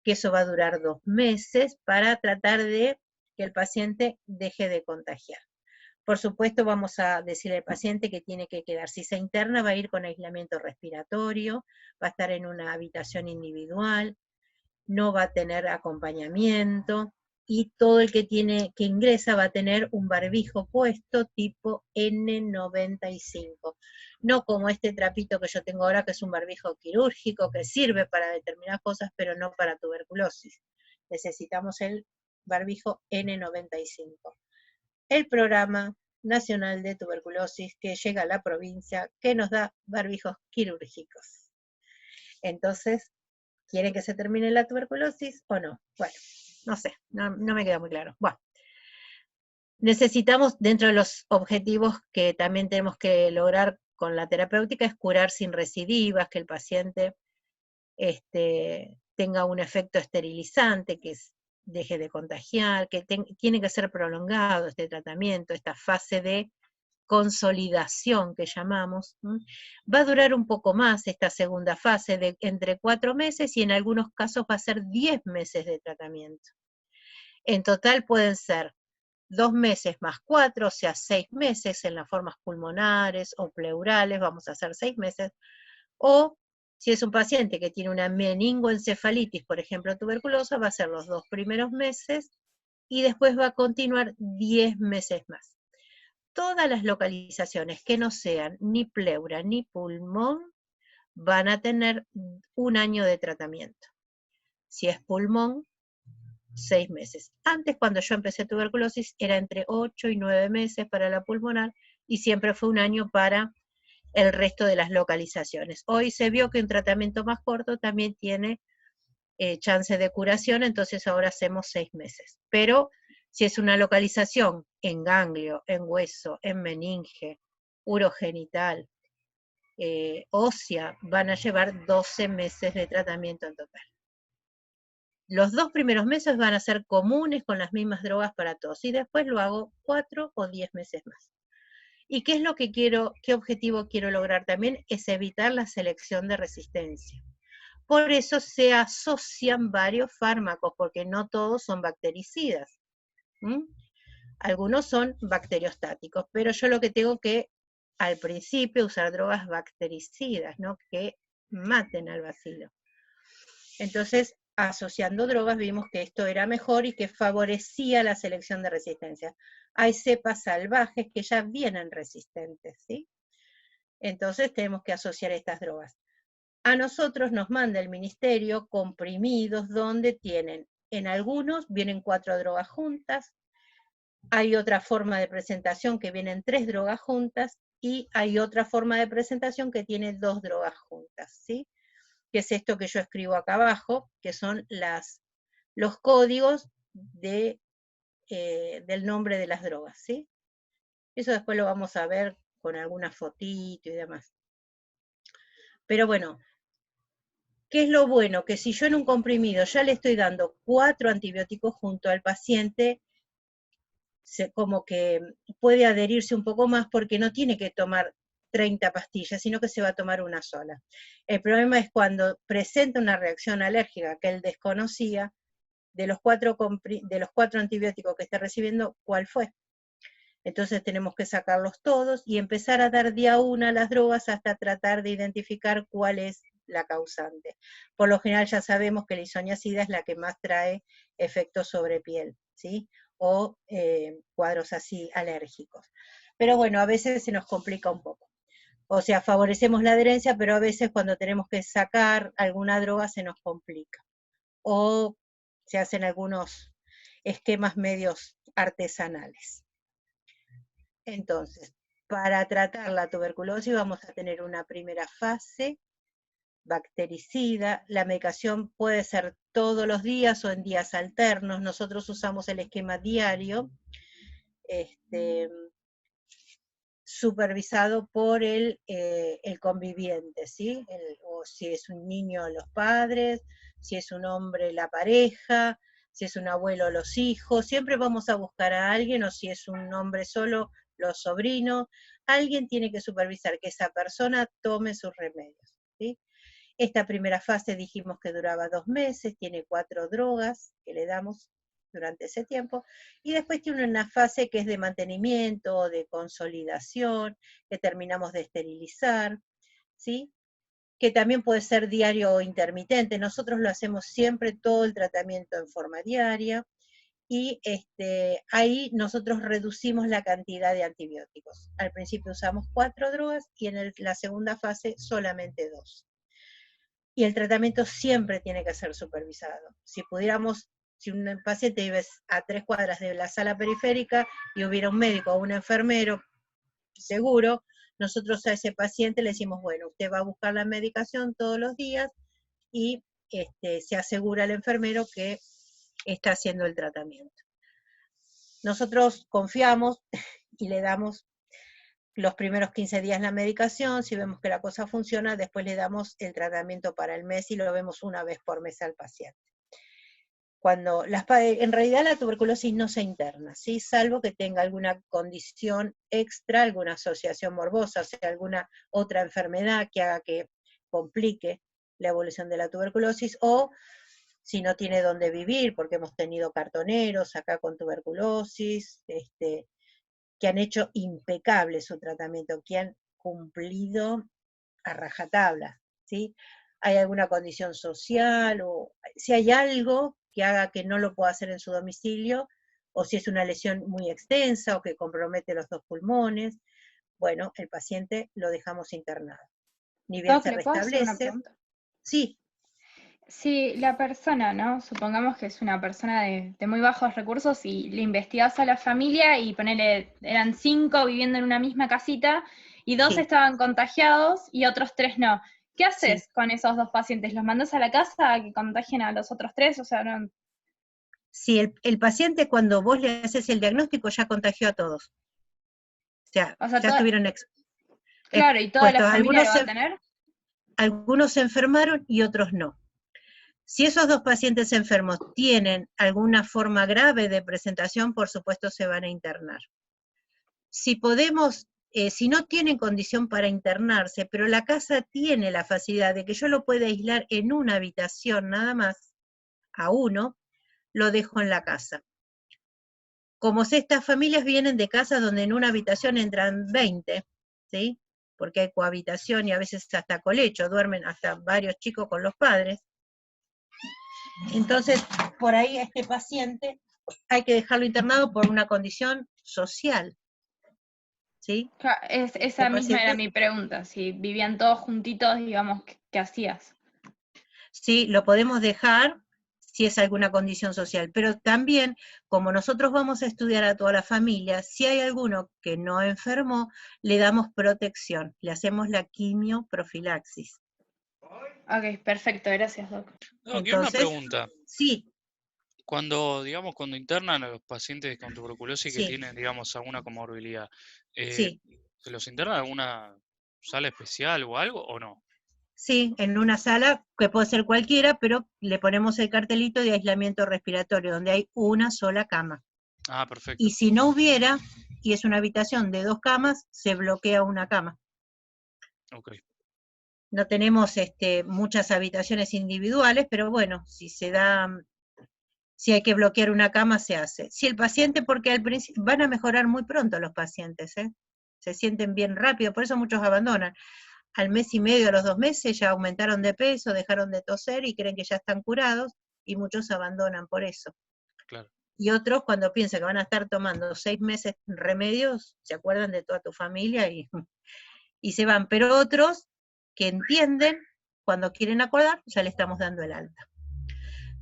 que eso va a durar 2 meses, para tratar de que el paciente deje de contagiar. Por supuesto, vamos a decirle al paciente que tiene que quedar. Si se interna, va a ir con aislamiento respiratorio, va a estar en una habitación individual, no va a tener acompañamiento, y todo el que ingresa va a tener un barbijo puesto tipo N95. No como este trapito que yo tengo ahora, que es un barbijo quirúrgico, que sirve para determinadas cosas, pero no para tuberculosis. Necesitamos el barbijo N95. El Programa Nacional de Tuberculosis, que llega a la provincia, que nos da barbijos quirúrgicos. Entonces, ¿quieren que se termine la tuberculosis o no? Bueno, no sé, no me queda muy claro. Bueno, necesitamos, dentro de los objetivos que también tenemos que lograr con la terapéutica, es curar sin recidivas, que el paciente tenga un efecto esterilizante, que deje de contagiar, que tiene que ser prolongado este tratamiento, esta fase de consolidación que llamamos. Va a durar un poco más esta segunda fase, de entre 4 meses, y en algunos casos va a ser 10 meses de tratamiento. En total pueden ser 2 meses más 4, o sea, 6 meses en las formas pulmonares o pleurales, vamos a hacer 6 meses, o si es un paciente que tiene una meningoencefalitis, por ejemplo, tuberculosa, va a ser los 2 primeros meses, y después va a continuar 10 meses más. Todas las localizaciones que no sean ni pleura ni pulmón van a tener 1 año de tratamiento. Si es pulmón, 6 meses. Antes, cuando yo empecé tuberculosis, era entre 8 y 9 meses para la pulmonar, y siempre fue 1 año para el resto de las localizaciones. Hoy se vio que un tratamiento más corto también tiene chance de curación, entonces ahora hacemos 6 meses. Pero si es una localización en ganglio, en hueso, en meninge, urogenital, ósea, van a llevar 12 meses de tratamiento en total. Los 2 primeros meses van a ser comunes con las mismas drogas para todos, y después lo hago 4 o 10 meses más. ¿Y qué es lo que qué objetivo quiero lograr también? Es evitar la selección de resistencia. Por eso se asocian varios fármacos, porque no todos son bactericidas. Algunos son bacteriostáticos, pero yo lo que tengo que al principio usar drogas bactericidas, ¿no? Que maten al bacilo. Entonces, asociando drogas vimos que esto era mejor y que favorecía la selección de resistencia. Hay cepas salvajes que ya vienen resistentes, ¿sí? Entonces tenemos que asociar estas drogas. A nosotros nos manda el ministerio comprimidos donde tienen, en algunos vienen 4 drogas juntas, hay otra forma de presentación que vienen 3 drogas juntas, y hay otra forma de presentación que tiene 2 drogas juntas, ¿sí? Que es esto que yo escribo acá abajo, que son los códigos del nombre de las drogas, ¿sí? Eso después lo vamos a ver con alguna fotito y demás. Pero bueno, ¿qué es lo bueno? Que si yo en un comprimido ya le estoy dando 4 antibióticos junto al paciente, como que puede adherirse un poco más porque no tiene que tomar 30 pastillas, sino que se va a tomar una sola. El problema es cuando presenta una reacción alérgica que él desconocía, de los 4 antibióticos que está recibiendo, ¿cuál fue? Entonces tenemos que sacarlos todos y empezar a dar día una las drogas hasta tratar de identificar cuál es la causante. Por lo general ya sabemos que la isoniazida es la que más trae efectos sobre piel, ¿sí? O cuadros así alérgicos. Pero bueno, a veces se nos complica un poco. O sea, favorecemos la adherencia, pero a veces cuando tenemos que sacar alguna droga se nos complica. O se hacen algunos esquemas medios artesanales. Entonces, para tratar la tuberculosis vamos a tener una primera fase bactericida. La medicación puede ser todos los días o en días alternos. Nosotros usamos el esquema diario, supervisado por el conviviente, ¿sí? O si es un niño, los padres, si es un hombre, la pareja, si es un abuelo, los hijos. Siempre vamos a buscar a alguien, o si es un hombre solo, los sobrinos. Alguien tiene que supervisar que esa persona tome sus remedios, ¿sí? Esta primera fase dijimos que duraba 2 meses, tiene 4 drogas que le damos durante ese tiempo, y después tiene una fase que es de mantenimiento, de consolidación, que terminamos de esterilizar, ¿sí? Que también puede ser diario o intermitente. Nosotros lo hacemos siempre, todo el tratamiento en forma diaria, y ahí nosotros reducimos la cantidad de antibióticos. Al principio usamos 4 drogas y en la segunda fase solamente 2. Y el tratamiento siempre tiene que ser supervisado. Si un paciente vive a 3 cuadras de la sala periférica y hubiera un médico o un enfermero seguro, nosotros a ese paciente le decimos, bueno, usted va a buscar la medicación todos los días y se asegura el enfermero que está haciendo el tratamiento. Nosotros confiamos y le damos los primeros 15 días la medicación. Si vemos que la cosa funciona, después le damos el tratamiento para el mes y lo vemos una vez por mes al paciente. En realidad la tuberculosis no se interna, ¿sí? Salvo que tenga alguna condición extra, alguna asociación morbosa, o sea, alguna otra enfermedad que haga que complique la evolución de la tuberculosis, o si no tiene dónde vivir, porque hemos tenido cartoneros acá con tuberculosis, que han hecho impecable su tratamiento, que han cumplido a rajatabla, ¿sí? Hay alguna condición social, o si hay algo que haga que no lo pueda hacer en su domicilio, o si es una lesión muy extensa o que compromete los 2 pulmones, bueno, el paciente lo dejamos internado. Ni bien se restablece. Sí. Si la persona, ¿no? Supongamos que es una persona de muy bajos recursos y le investigás a la familia y ponele, eran 5 viviendo en una misma casita y 2 estaban contagiados y otros 3 no. ¿Qué haces con esos 2 pacientes? ¿Los mandas a la casa a que contagien a los otros 3? O sea, no. Sí, el paciente cuando vos le haces el diagnóstico ya contagió a todos. O sea ya estuvieron claro, ¿y toda la familia lo va a tener? Algunos se enfermaron y otros no. Si esos 2 pacientes enfermos tienen alguna forma grave de presentación, por supuesto se van a internar. Si no tienen condición para internarse, pero la casa tiene la facilidad de que yo lo pueda aislar en una habitación nada más, a uno, lo dejo en la casa. Como estas familias vienen de casas donde en una habitación entran 20, ¿sí? Porque hay cohabitación y a veces hasta colecho, duermen hasta varios chicos con los padres. Entonces, por ahí a este paciente hay que dejarlo internado por una condición social, ¿sí? Esa misma era mi pregunta, si vivían todos juntitos, digamos, ¿qué hacías? Sí, lo podemos dejar si es alguna condición social, pero también, como nosotros vamos a estudiar a toda la familia, si hay alguno que no enfermó, le damos protección, le hacemos la quimioprofilaxis. Ok, perfecto, gracias, Doc. No, que una Entonces, pregunta. sí, Cuando, digamos, cuando internan a los pacientes con tuberculosis que sí, tienen, digamos, alguna comorbilidad, sí, ¿se los interna en alguna sala especial o algo o no? sí, en una sala que puede ser cualquiera, pero le ponemos el cartelito de aislamiento respiratorio, donde hay una sola cama. Ah, perfecto. Y si no hubiera, y es una habitación de 2 camas, se bloquea una cama. Ok. No tenemos muchas habitaciones individuales, pero bueno, si se da, si hay que bloquear una cama, se hace. Si el paciente, porque al principio van a mejorar muy pronto los pacientes, ¿eh? Se sienten bien rápido, por eso muchos abandonan. Al mes y medio, a los 2 meses, ya aumentaron de peso, dejaron de toser y creen que ya están curados, y muchos abandonan por eso. Claro. Y otros, cuando piensan que van a estar tomando 6 meses remedios, se acuerdan de toda tu familia y se van. Pero otros que entienden, cuando quieren acordar, ya le estamos dando el alta.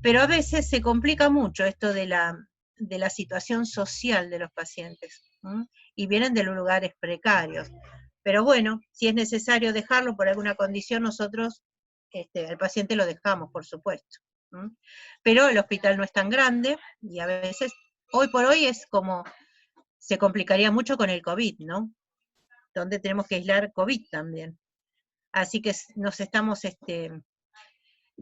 Pero a veces se complica mucho esto de la situación social de los pacientes, ¿m? Y vienen de los lugares precarios. Pero bueno, si es necesario dejarlo por alguna condición, nosotros al paciente lo dejamos, por supuesto. ¿M? Pero el hospital no es tan grande y a veces, hoy por hoy es como, se complicaría mucho con el COVID, ¿no? Donde tenemos que aislar COVID también. Así que nos estamos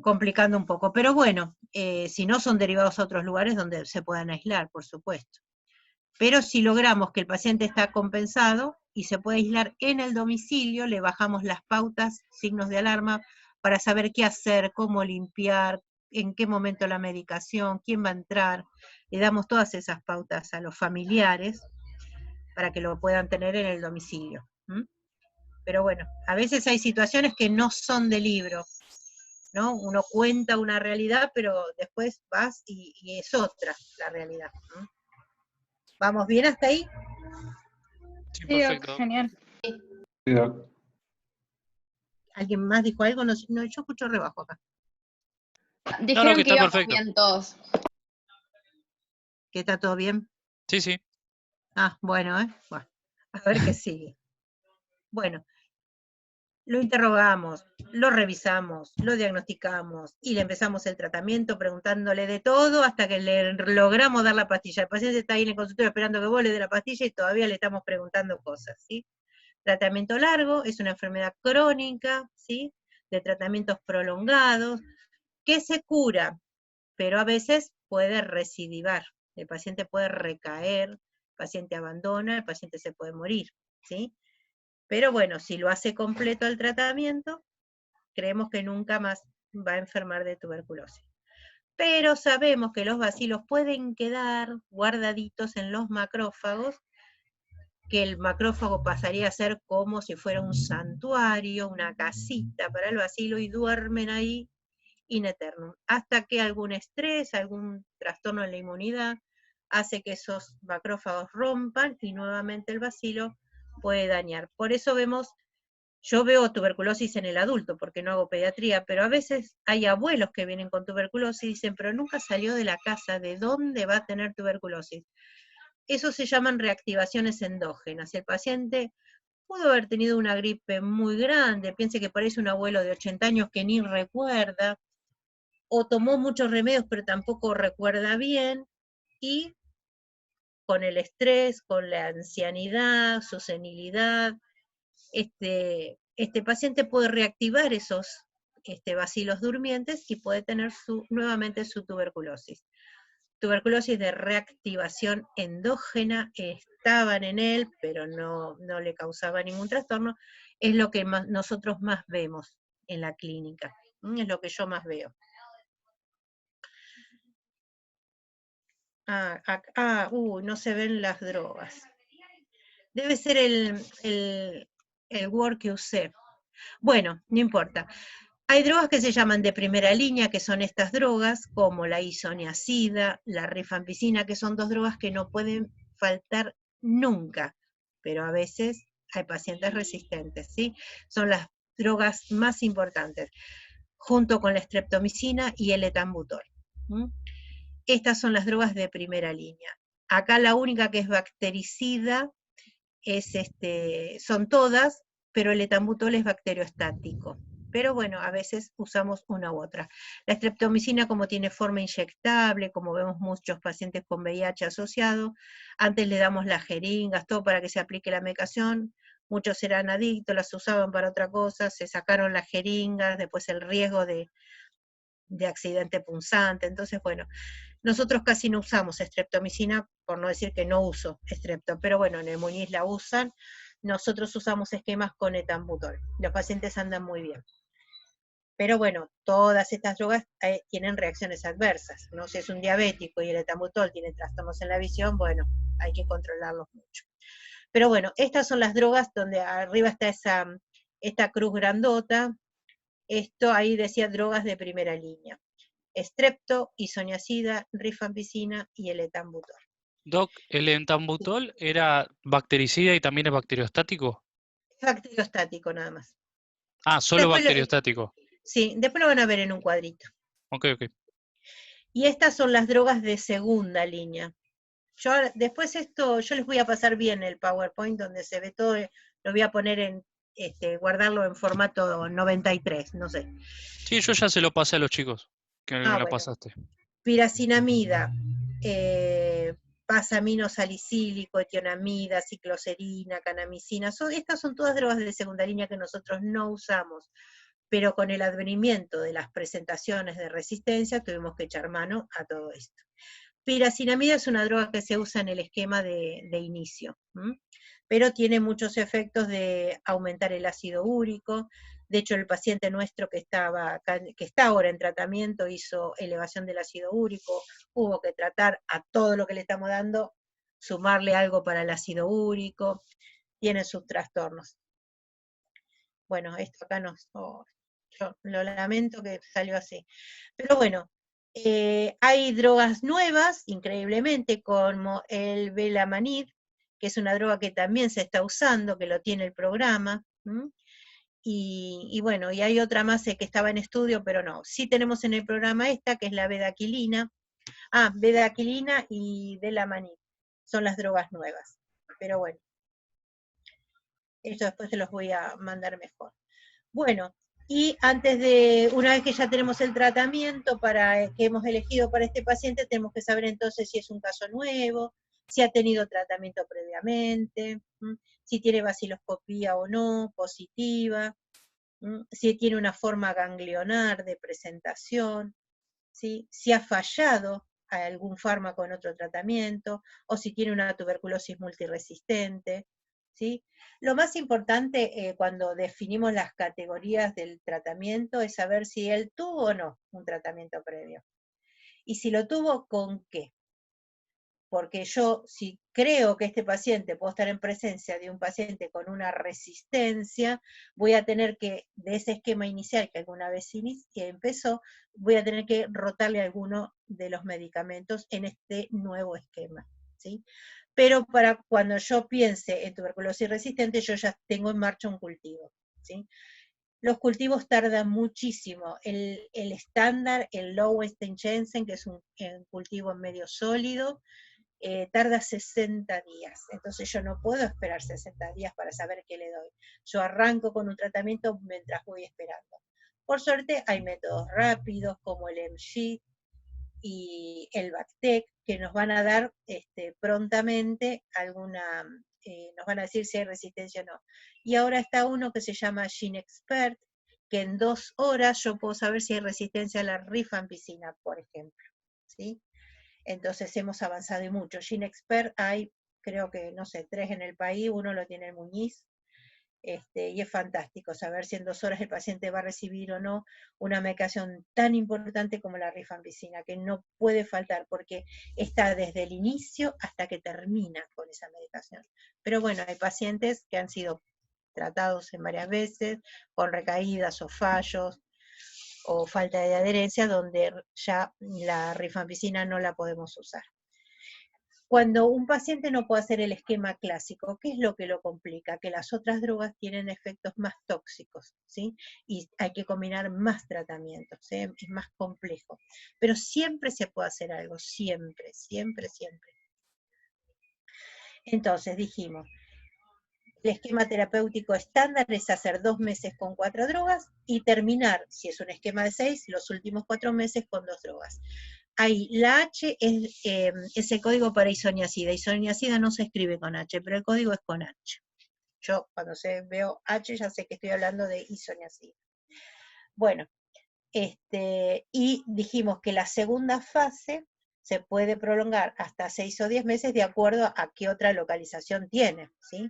complicando un poco. Pero bueno, si no son derivados a otros lugares donde se puedan aislar, por supuesto. Pero si logramos que el paciente está compensado y se puede aislar en el domicilio, le bajamos las pautas, signos de alarma, para saber qué hacer, cómo limpiar, en qué momento la medicación, quién va a entrar. Le damos todas esas pautas a los familiares para que lo puedan tener en el domicilio. ¿M? Pero bueno, a veces hay situaciones que no son de libro, ¿no? Uno cuenta una realidad, pero después vas y es otra la realidad, ¿no? ¿Vamos bien hasta ahí? Sí, Sí, Doc, perfecto. genial. Sí, Doc. ¿Alguien más dijo algo? No, yo escucho rebajo acá. No, Dijeron que que está íbamos perfecto. bien todos. ¿Que está todo bien? Sí, sí. Ah, bueno, bueno, a ver qué sigue. Bueno, lo interrogamos, lo revisamos, lo diagnosticamos y le empezamos el tratamiento preguntándole de todo hasta que le logramos dar la pastilla. El paciente está ahí en el consultorio esperando que vos le dé la pastilla y todavía le estamos preguntando cosas, ¿sí? Tratamiento largo, es una enfermedad crónica, ¿sí? De tratamientos prolongados, que se cura, pero a veces puede recidivar. El paciente puede recaer, el paciente abandona, el paciente se puede morir, ¿sí? Pero bueno, si lo hace completo el tratamiento, creemos que nunca más va a enfermar de tuberculosis. Pero sabemos que los bacilos pueden quedar guardaditos en los macrófagos, que el macrófago pasaría a ser como si fuera un santuario, una casita para el bacilo, y duermen ahí in eternum, hasta que algún estrés, algún trastorno en la inmunidad, hace que esos macrófagos rompan y nuevamente el bacilo puede dañar. Por eso yo veo tuberculosis en el adulto, porque no hago pediatría, pero a veces hay abuelos que vienen con tuberculosis y dicen, pero nunca salió de la casa, ¿de dónde va a tener tuberculosis? Eso se llaman reactivaciones endógenas. El paciente pudo haber tenido una gripe muy grande, piense que parece un abuelo de 80 años que ni recuerda, o tomó muchos remedios pero tampoco recuerda bien, y con el estrés, con la ancianidad, su senilidad, este paciente puede reactivar esos bacilos durmientes y puede tener nuevamente su tuberculosis. Tuberculosis de reactivación endógena, estaban en él, pero no le causaba ningún trastorno, es lo que nosotros más vemos en la clínica, es lo que yo más veo. No se ven las drogas. Debe ser el Word que usé. Bueno, no importa. Hay drogas que se llaman de primera línea, que son estas drogas, como la isoniazida, la rifampicina, que son 2 drogas que no pueden faltar nunca, pero a veces hay pacientes resistentes, ¿sí? Son las drogas más importantes, junto con la streptomicina y el etambutol. Estas son las drogas de primera línea. Acá la única que es bactericida es son todas, pero el etambutol es bacteriostático. Pero bueno, a veces usamos una u otra. La streptomicina, como tiene forma inyectable, como vemos muchos pacientes con VIH asociado, antes le damos las jeringas, todo para que se aplique la medicación. Muchos eran adictos, las usaban para otra cosa, se sacaron las jeringas, después el riesgo de accidente punzante. Entonces, bueno, nosotros casi no usamos streptomicina, por no decir que no uso strepto, pero bueno, en el Muñiz la usan. Nosotros usamos esquemas con etambutol. Los pacientes andan muy bien. Pero bueno, todas estas drogas tienen reacciones adversas, ¿no? Si es un diabético y el etambutol tiene trastornos en la visión, bueno, hay que controlarlos mucho. Pero bueno, estas son las drogas donde arriba está esta cruz grandota. Esto ahí decía drogas de primera línea. Strepto, isoniazida, rifampicina y el etambutol. Doc, ¿el etambutol era bactericida y también es bacteriostático? Es bacteriostático nada más. Ah, solo Después bacteriostático. sí, después lo van a ver en un cuadrito. Ok, ok. Y estas son las drogas de segunda línea. Después esto, yo les voy a pasar bien el PowerPoint donde se ve todo, lo voy a poner en, guardarlo en formato 93, no sé. Sí, yo ya se lo pasé a los chicos, que me lo Bueno. pasaste. Piracinamida, pasamino salicílico, etionamida, cicloserina, canamicina, estas son todas drogas de segunda línea que nosotros no usamos, pero con el advenimiento de las presentaciones de resistencia tuvimos que echar mano a todo esto. Piracinamida es una droga que se usa en el esquema de inicio, pero tiene muchos efectos de aumentar el ácido úrico. De hecho, el paciente nuestro que está ahora en tratamiento hizo elevación del ácido úrico, hubo que tratar a todo lo que le estamos dando, sumarle algo para el ácido úrico, tiene sus trastornos. Bueno, esto acá no, yo lo lamento que salió así. Pero bueno, hay drogas nuevas, increíblemente, como el Belamanid, que es una droga que también se está usando, que lo tiene el programa. Y bueno, y hay otra más que estaba en estudio, pero no. Sí tenemos en el programa esta, que es la bedaquilina. Bedaquilina y Belamanid son las drogas nuevas. Pero bueno, esto después se los voy a mandar mejor. Bueno, y una vez que ya tenemos el tratamiento que hemos elegido para este paciente, tenemos que saber entonces si es un caso nuevo, si ha tenido tratamiento previamente, si tiene baciloscopía o no, positiva, si tiene una forma ganglionar de presentación, ¿sí? Si ha fallado a algún fármaco en otro tratamiento, o si tiene una tuberculosis multiresistente, ¿sí? Lo más importante cuando definimos las categorías del tratamiento es saber si él tuvo o no un tratamiento previo. Y si lo tuvo, ¿con qué? Porque yo, si creo que este paciente, puedo estar en presencia de un paciente con una resistencia, voy a tener que, de ese esquema inicial que alguna vez empezó, voy a tener que rotarle alguno de los medicamentos en este nuevo esquema, ¿sí? Pero para cuando yo piense en tuberculosis resistente, yo ya tengo en marcha un cultivo, ¿sí? Los cultivos tardan muchísimo. El estándar, el Lowenstein-Jensen, que es un cultivo medio sólido, tarda 60 días. Entonces yo no puedo esperar 60 días para saber qué le doy. Yo arranco con un tratamiento mientras voy esperando. Por suerte hay métodos rápidos como el MG y el Bactec que nos van a dar prontamente nos van a decir si hay resistencia o no. Y ahora está uno que se llama GeneXpert, que en 2 horas yo puedo saber si hay resistencia a la rifampicina, por ejemplo, ¿sí? Entonces hemos avanzado y mucho. GeneXpert hay, creo que, no sé, 3 en el país, uno lo tiene el Muñiz, y es fantástico saber si en 2 horas el paciente va a recibir o no una medicación tan importante como la rifampicina, que no puede faltar porque está desde el inicio hasta que termina con esa medicación. Pero bueno, hay pacientes que han sido tratados en varias veces, con recaídas o fallos, o falta de adherencia, donde ya la rifampicina no la podemos usar. Cuando un paciente no puede hacer el esquema clásico, ¿qué es lo que lo complica? Que las otras drogas tienen efectos más tóxicos, ¿sí? Y hay que combinar más tratamientos, ¿sí? Es más complejo. Pero siempre se puede hacer algo, siempre, siempre, siempre. Entonces dijimos, el esquema terapéutico estándar es hacer 2 meses con 4 drogas y terminar, si es un esquema de 6, los últimos 4 meses con 2 drogas. Ahí, la H es el código para isoniazida. Isoniazida no se escribe con H, pero el código es con H. Yo cuando veo H ya sé que estoy hablando de isoniazida. Bueno, y dijimos que la segunda fase se puede prolongar hasta 6 o 10 meses de acuerdo a qué otra localización tiene, ¿sí?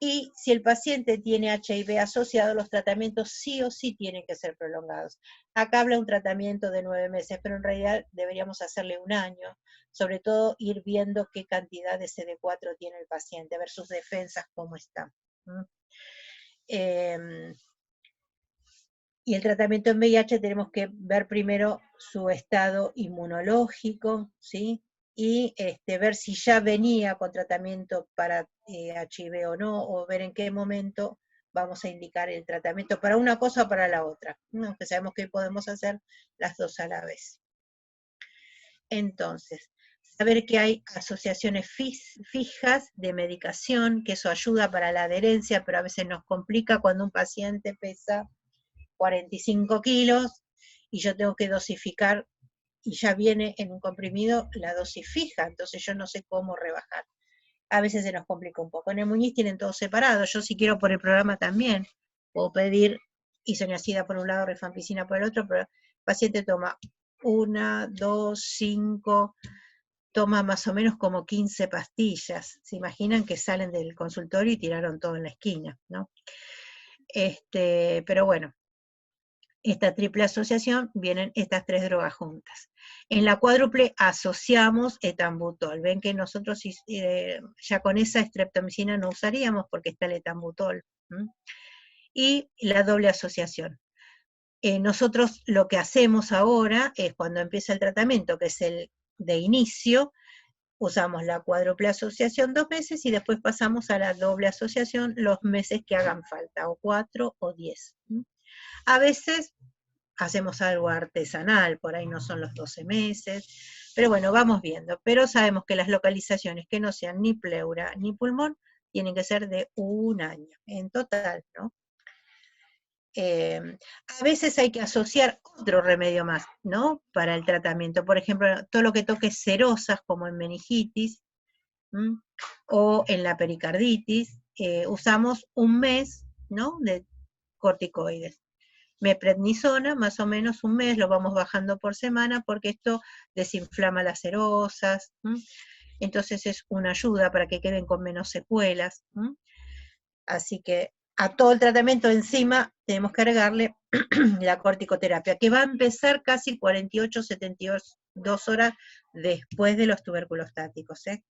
Y si el paciente tiene HIV asociado, los tratamientos sí o sí tienen que ser prolongados. Acá habla un tratamiento de 9 meses, pero en realidad deberíamos hacerle 1 año, sobre todo ir viendo qué cantidad de CD4 tiene el paciente, a ver sus defensas cómo están. Y el tratamiento en VIH tenemos que ver primero su estado inmunológico, ¿sí? Y ver si ya venía con tratamiento para HIV o no, o ver en qué momento vamos a indicar el tratamiento para una cosa o para la otra, ¿no? Aunque sabemos que podemos hacer las dos a la vez. Entonces, saber que hay asociaciones fijas de medicación, que eso ayuda para la adherencia, pero a veces nos complica cuando un paciente pesa 45 kilos y yo tengo que dosificar y ya viene en un comprimido la dosis fija, entonces yo no sé cómo rebajar. A veces se nos complica un poco. En el Muñiz tienen todo separado, yo si quiero por el programa también, puedo pedir isoniazida por un lado, rifampicina por el otro, pero el paciente toma 1, 2, 5, toma más o menos como 15 pastillas. Se imaginan que salen del consultorio y tiraron todo en la esquina, ¿no? Pero bueno, esta triple asociación vienen estas 3 drogas juntas. En la cuádruple asociamos etambutol. Ven que nosotros ya con esa streptomicina no usaríamos porque está el etambutol. Y la doble asociación. Nosotros lo que hacemos ahora es cuando empieza el tratamiento, que es el de inicio, usamos la cuádruple asociación 2 meses y después pasamos a la doble asociación los meses que hagan falta, o 4 o 10. A veces hacemos algo artesanal, por ahí no son los 12 meses, pero bueno, vamos viendo. Pero sabemos que las localizaciones que no sean ni pleura ni pulmón tienen que ser de 1 año, en total, ¿no? A veces hay que asociar otro remedio más, ¿no? Para el tratamiento. Por ejemplo, todo lo que toque serosas, como en meningitis, o en la pericarditis, usamos 1 mes, ¿no? De corticoides. Meprednisona, más o menos 1 mes, lo vamos bajando por semana, porque esto desinflama las serosas, entonces es una ayuda para que queden con menos secuelas. Así que a todo el tratamiento encima tenemos que agregarle la corticoterapia, que va a empezar casi 48, 72 horas después de los tuberculostáticos, ¿eh?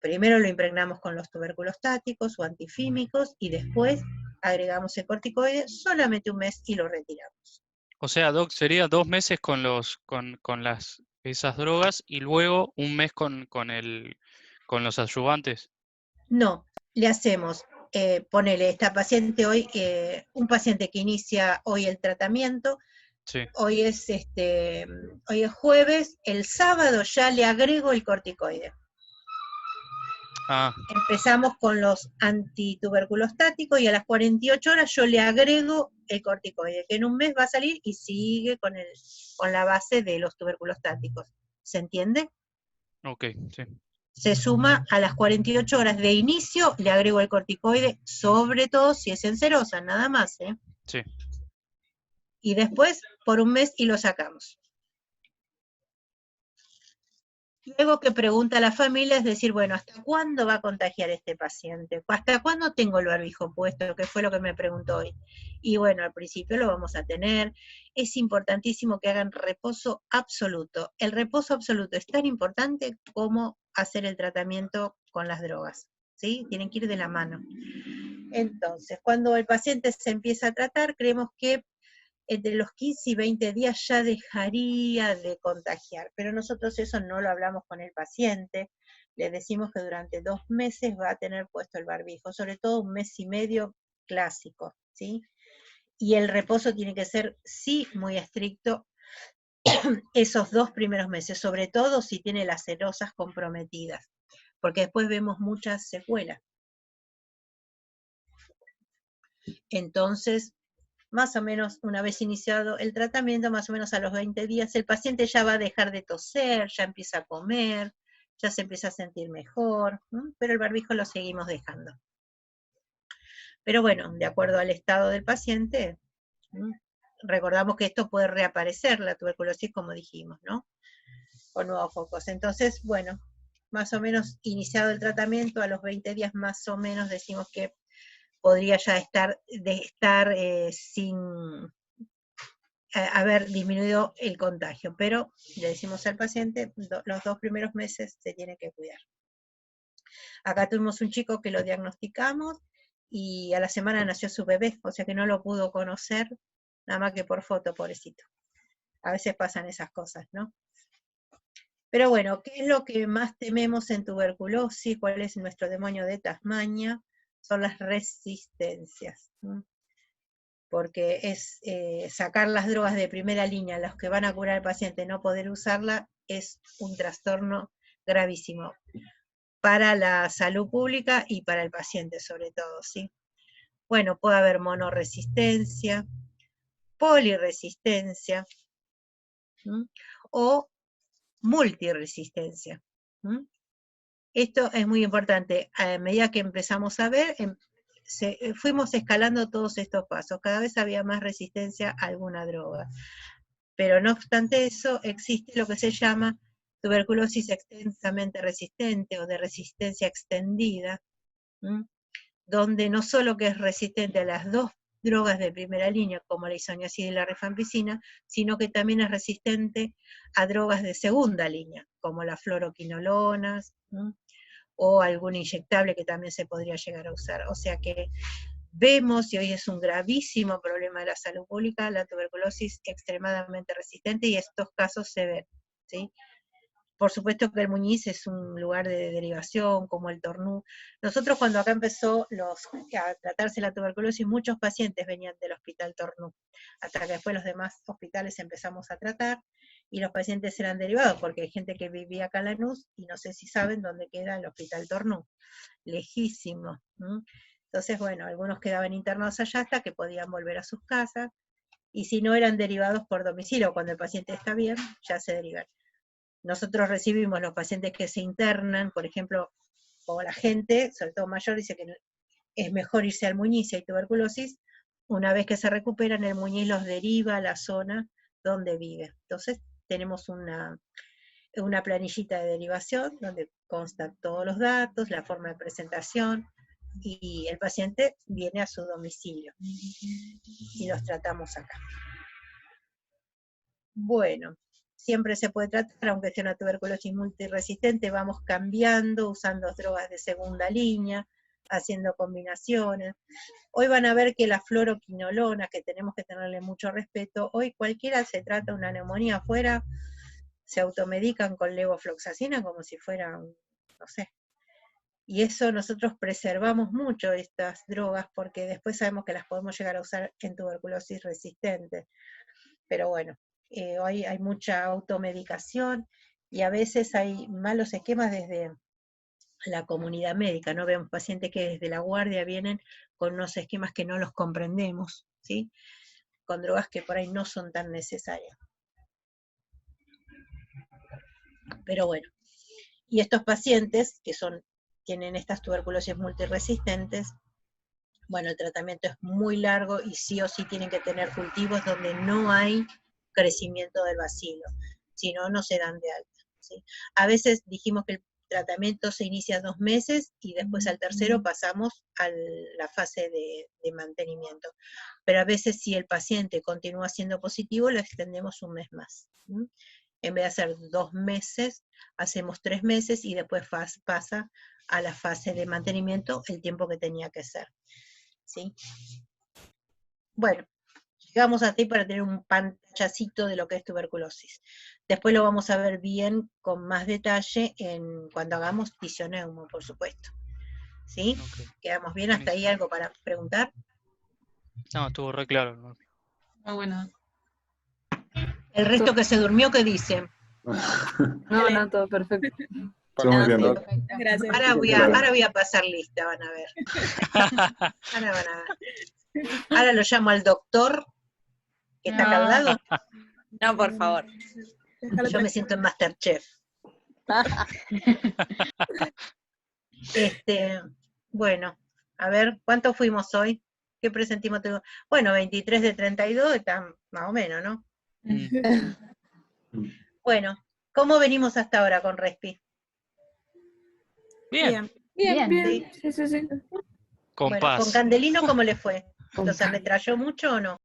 Primero lo impregnamos con los tuberculostáticos o antifímicos y después agregamos el corticoide solamente 1 mes y lo retiramos. O sea, Doc, sería 2 meses con esas drogas y luego 1 mes con los adyuvantes. No, le hacemos, ponele, esta paciente hoy, un paciente que inicia hoy el tratamiento, Sí. hoy es jueves, el sábado ya le agrego el corticoide. Empezamos con los antituberculostáticos y a las 48 horas yo le agrego el corticoide, que en 1 mes va a salir y sigue con la base de los tuberculostáticos. ¿Se entiende? Ok, sí. Se suma a las 48 horas de inicio, le agrego el corticoide, sobre todo si es en serosa, nada más, ¿eh? Sí. Y después por 1 mes y lo sacamos. Luego que pregunta a la familia es decir, bueno, ¿hasta cuándo va a contagiar este paciente? ¿Hasta cuándo tengo el barbijo puesto? Que fue lo que me preguntó hoy. Y bueno, al principio lo vamos a tener. Es importantísimo que hagan reposo absoluto. El reposo absoluto es tan importante como hacer el tratamiento con las drogas, ¿sí? Tienen que ir de la mano. Entonces, cuando el paciente se empieza a tratar, creemos que entre los 15 y 20 días ya dejaría de contagiar, pero nosotros eso no lo hablamos con el paciente, le decimos que durante 2 meses va a tener puesto el barbijo, sobre todo 1 mes y medio clásico, ¿sí? Y el reposo tiene que ser, sí, muy estricto esos 2 primeros meses, sobre todo si tiene las serosas comprometidas, porque después vemos muchas secuelas. Entonces, más o menos una vez iniciado el tratamiento, más o menos a los 20 días, el paciente ya va a dejar de toser, ya empieza a comer, ya se empieza a sentir mejor, pero el barbijo lo seguimos dejando. Pero bueno, de acuerdo al estado del paciente, recordamos que esto puede reaparecer, la tuberculosis, como dijimos, ¿no? Con nuevos focos. Entonces, bueno, más o menos iniciado el tratamiento, a los 20 días más o menos decimos que podría ya estar sin haber disminuido el contagio, pero le decimos al paciente, los 2 primeros meses se tiene que cuidar. Acá tuvimos un chico que lo diagnosticamos y a la semana nació su bebé, o sea que no lo pudo conocer, nada más que por foto, pobrecito. A veces pasan esas cosas, ¿no? Pero bueno, ¿qué es lo que más tememos en tuberculosis? ¿Cuál es nuestro demonio de Tasmania? Son las resistencias, ¿no? Porque es sacar las drogas de primera línea, los que van a curar al paciente, no poder usarla, es un trastorno gravísimo para la salud pública y para el paciente sobre todo, ¿sí? Bueno, puede haber monoresistencia, poliresistencia, o multiresistencia. Esto es muy importante. A medida que empezamos a ver, fuimos escalando todos estos pasos. Cada vez había más resistencia a alguna droga. Pero no obstante eso, existe lo que se llama tuberculosis extensamente resistente o de resistencia extendida, donde no solo que es resistente a las 2 drogas de primera línea, como la isoniazida y la rifampicina, sino que también es resistente a drogas de segunda línea, como las fluoroquinolonas, o algún inyectable que también se podría llegar a usar. O sea que vemos, y hoy es un gravísimo problema de la salud pública, la tuberculosis extremadamente resistente, y estos casos se ven, ¿sí? Por supuesto que el Muñiz es un lugar de derivación, como el Tornú. Nosotros cuando acá empezó a tratarse la tuberculosis, muchos pacientes venían del hospital Tornú, hasta que después los demás hospitales empezamos a tratar, y los pacientes eran derivados, porque hay gente que vivía acá en Lanús, y no sé si saben dónde queda el hospital Tornú, lejísimo. Entonces, bueno, algunos quedaban internados allá hasta que podían volver a sus casas, y si no eran derivados por domicilio, cuando el paciente está bien, ya se derivan. Nosotros recibimos los pacientes que se internan, por ejemplo, o la gente, sobre todo mayor, dice que es mejor irse al Muñiz si hay tuberculosis. Una vez que se recuperan, el Muñiz los deriva a la zona donde vive. Entonces tenemos una planillita de derivación donde constan todos los datos, la forma de presentación, y el paciente viene a su domicilio y los tratamos acá. Bueno, siempre se puede tratar, aunque sea una tuberculosis multiresistente, vamos cambiando, usando drogas de segunda línea, haciendo combinaciones. Hoy van a ver que la fluoroquinolona, que tenemos que tenerle mucho respeto, hoy cualquiera se trata una neumonía afuera, se automedican con levofloxacina como si fuera, no sé. Y eso nosotros preservamos mucho estas drogas porque después sabemos que las podemos llegar a usar en tuberculosis resistente. Pero bueno, hoy hay mucha automedicación y a veces hay malos esquemas desde la comunidad médica, ¿no? Vemos pacientes que desde la guardia vienen con unos esquemas que no los comprendemos, ¿sí? Con drogas que por ahí no son tan necesarias. Pero bueno, y estos pacientes que tienen estas tuberculosis multiresistentes, bueno, el tratamiento es muy largo y sí o sí tienen que tener cultivos donde no hay crecimiento del bacilo, si no, no se dan de alta, ¿sí? A veces dijimos que el tratamiento se inicia 2 meses y después al tercero pasamos a la fase de mantenimiento. Pero a veces si el paciente continúa siendo positivo, lo extendemos 1 mes más. En vez de hacer 2 meses, hacemos 3 meses y después pasa a la fase de mantenimiento el tiempo que tenía que ser. ¿sí? Bueno, llegamos hasta ahí para tener un pantallacito de lo que es tuberculosis. Después lo vamos a ver bien, con más detalle, cuando hagamos tisioneumo, por supuesto. ¿Sí? Ok. ¿Quedamos bien hasta ahí? ¿Algo para preguntar? No, estuvo re claro. ¿No? Ah, bueno. El resto que se durmió, ¿qué dice? No, no, todo perfecto. Todo muy bien, sí. Doc. Gracias. Ahora voy a pasar lista, van a ver. Ahora van a ver. Ahora lo llamo al doctor, que está acá al lado. No, por favor. Yo me siento en Masterchef. Bueno, a ver, ¿cuántos fuimos hoy? ¿Qué presentimos? Bueno, 23 de 32, está más o menos, ¿no? Bueno, ¿cómo venimos hasta ahora con Respi? Bien. Bien. Sí. Sí. Con Bueno, paz. ¿con Candelino cómo le fue? ¿Los ametralló mucho o no?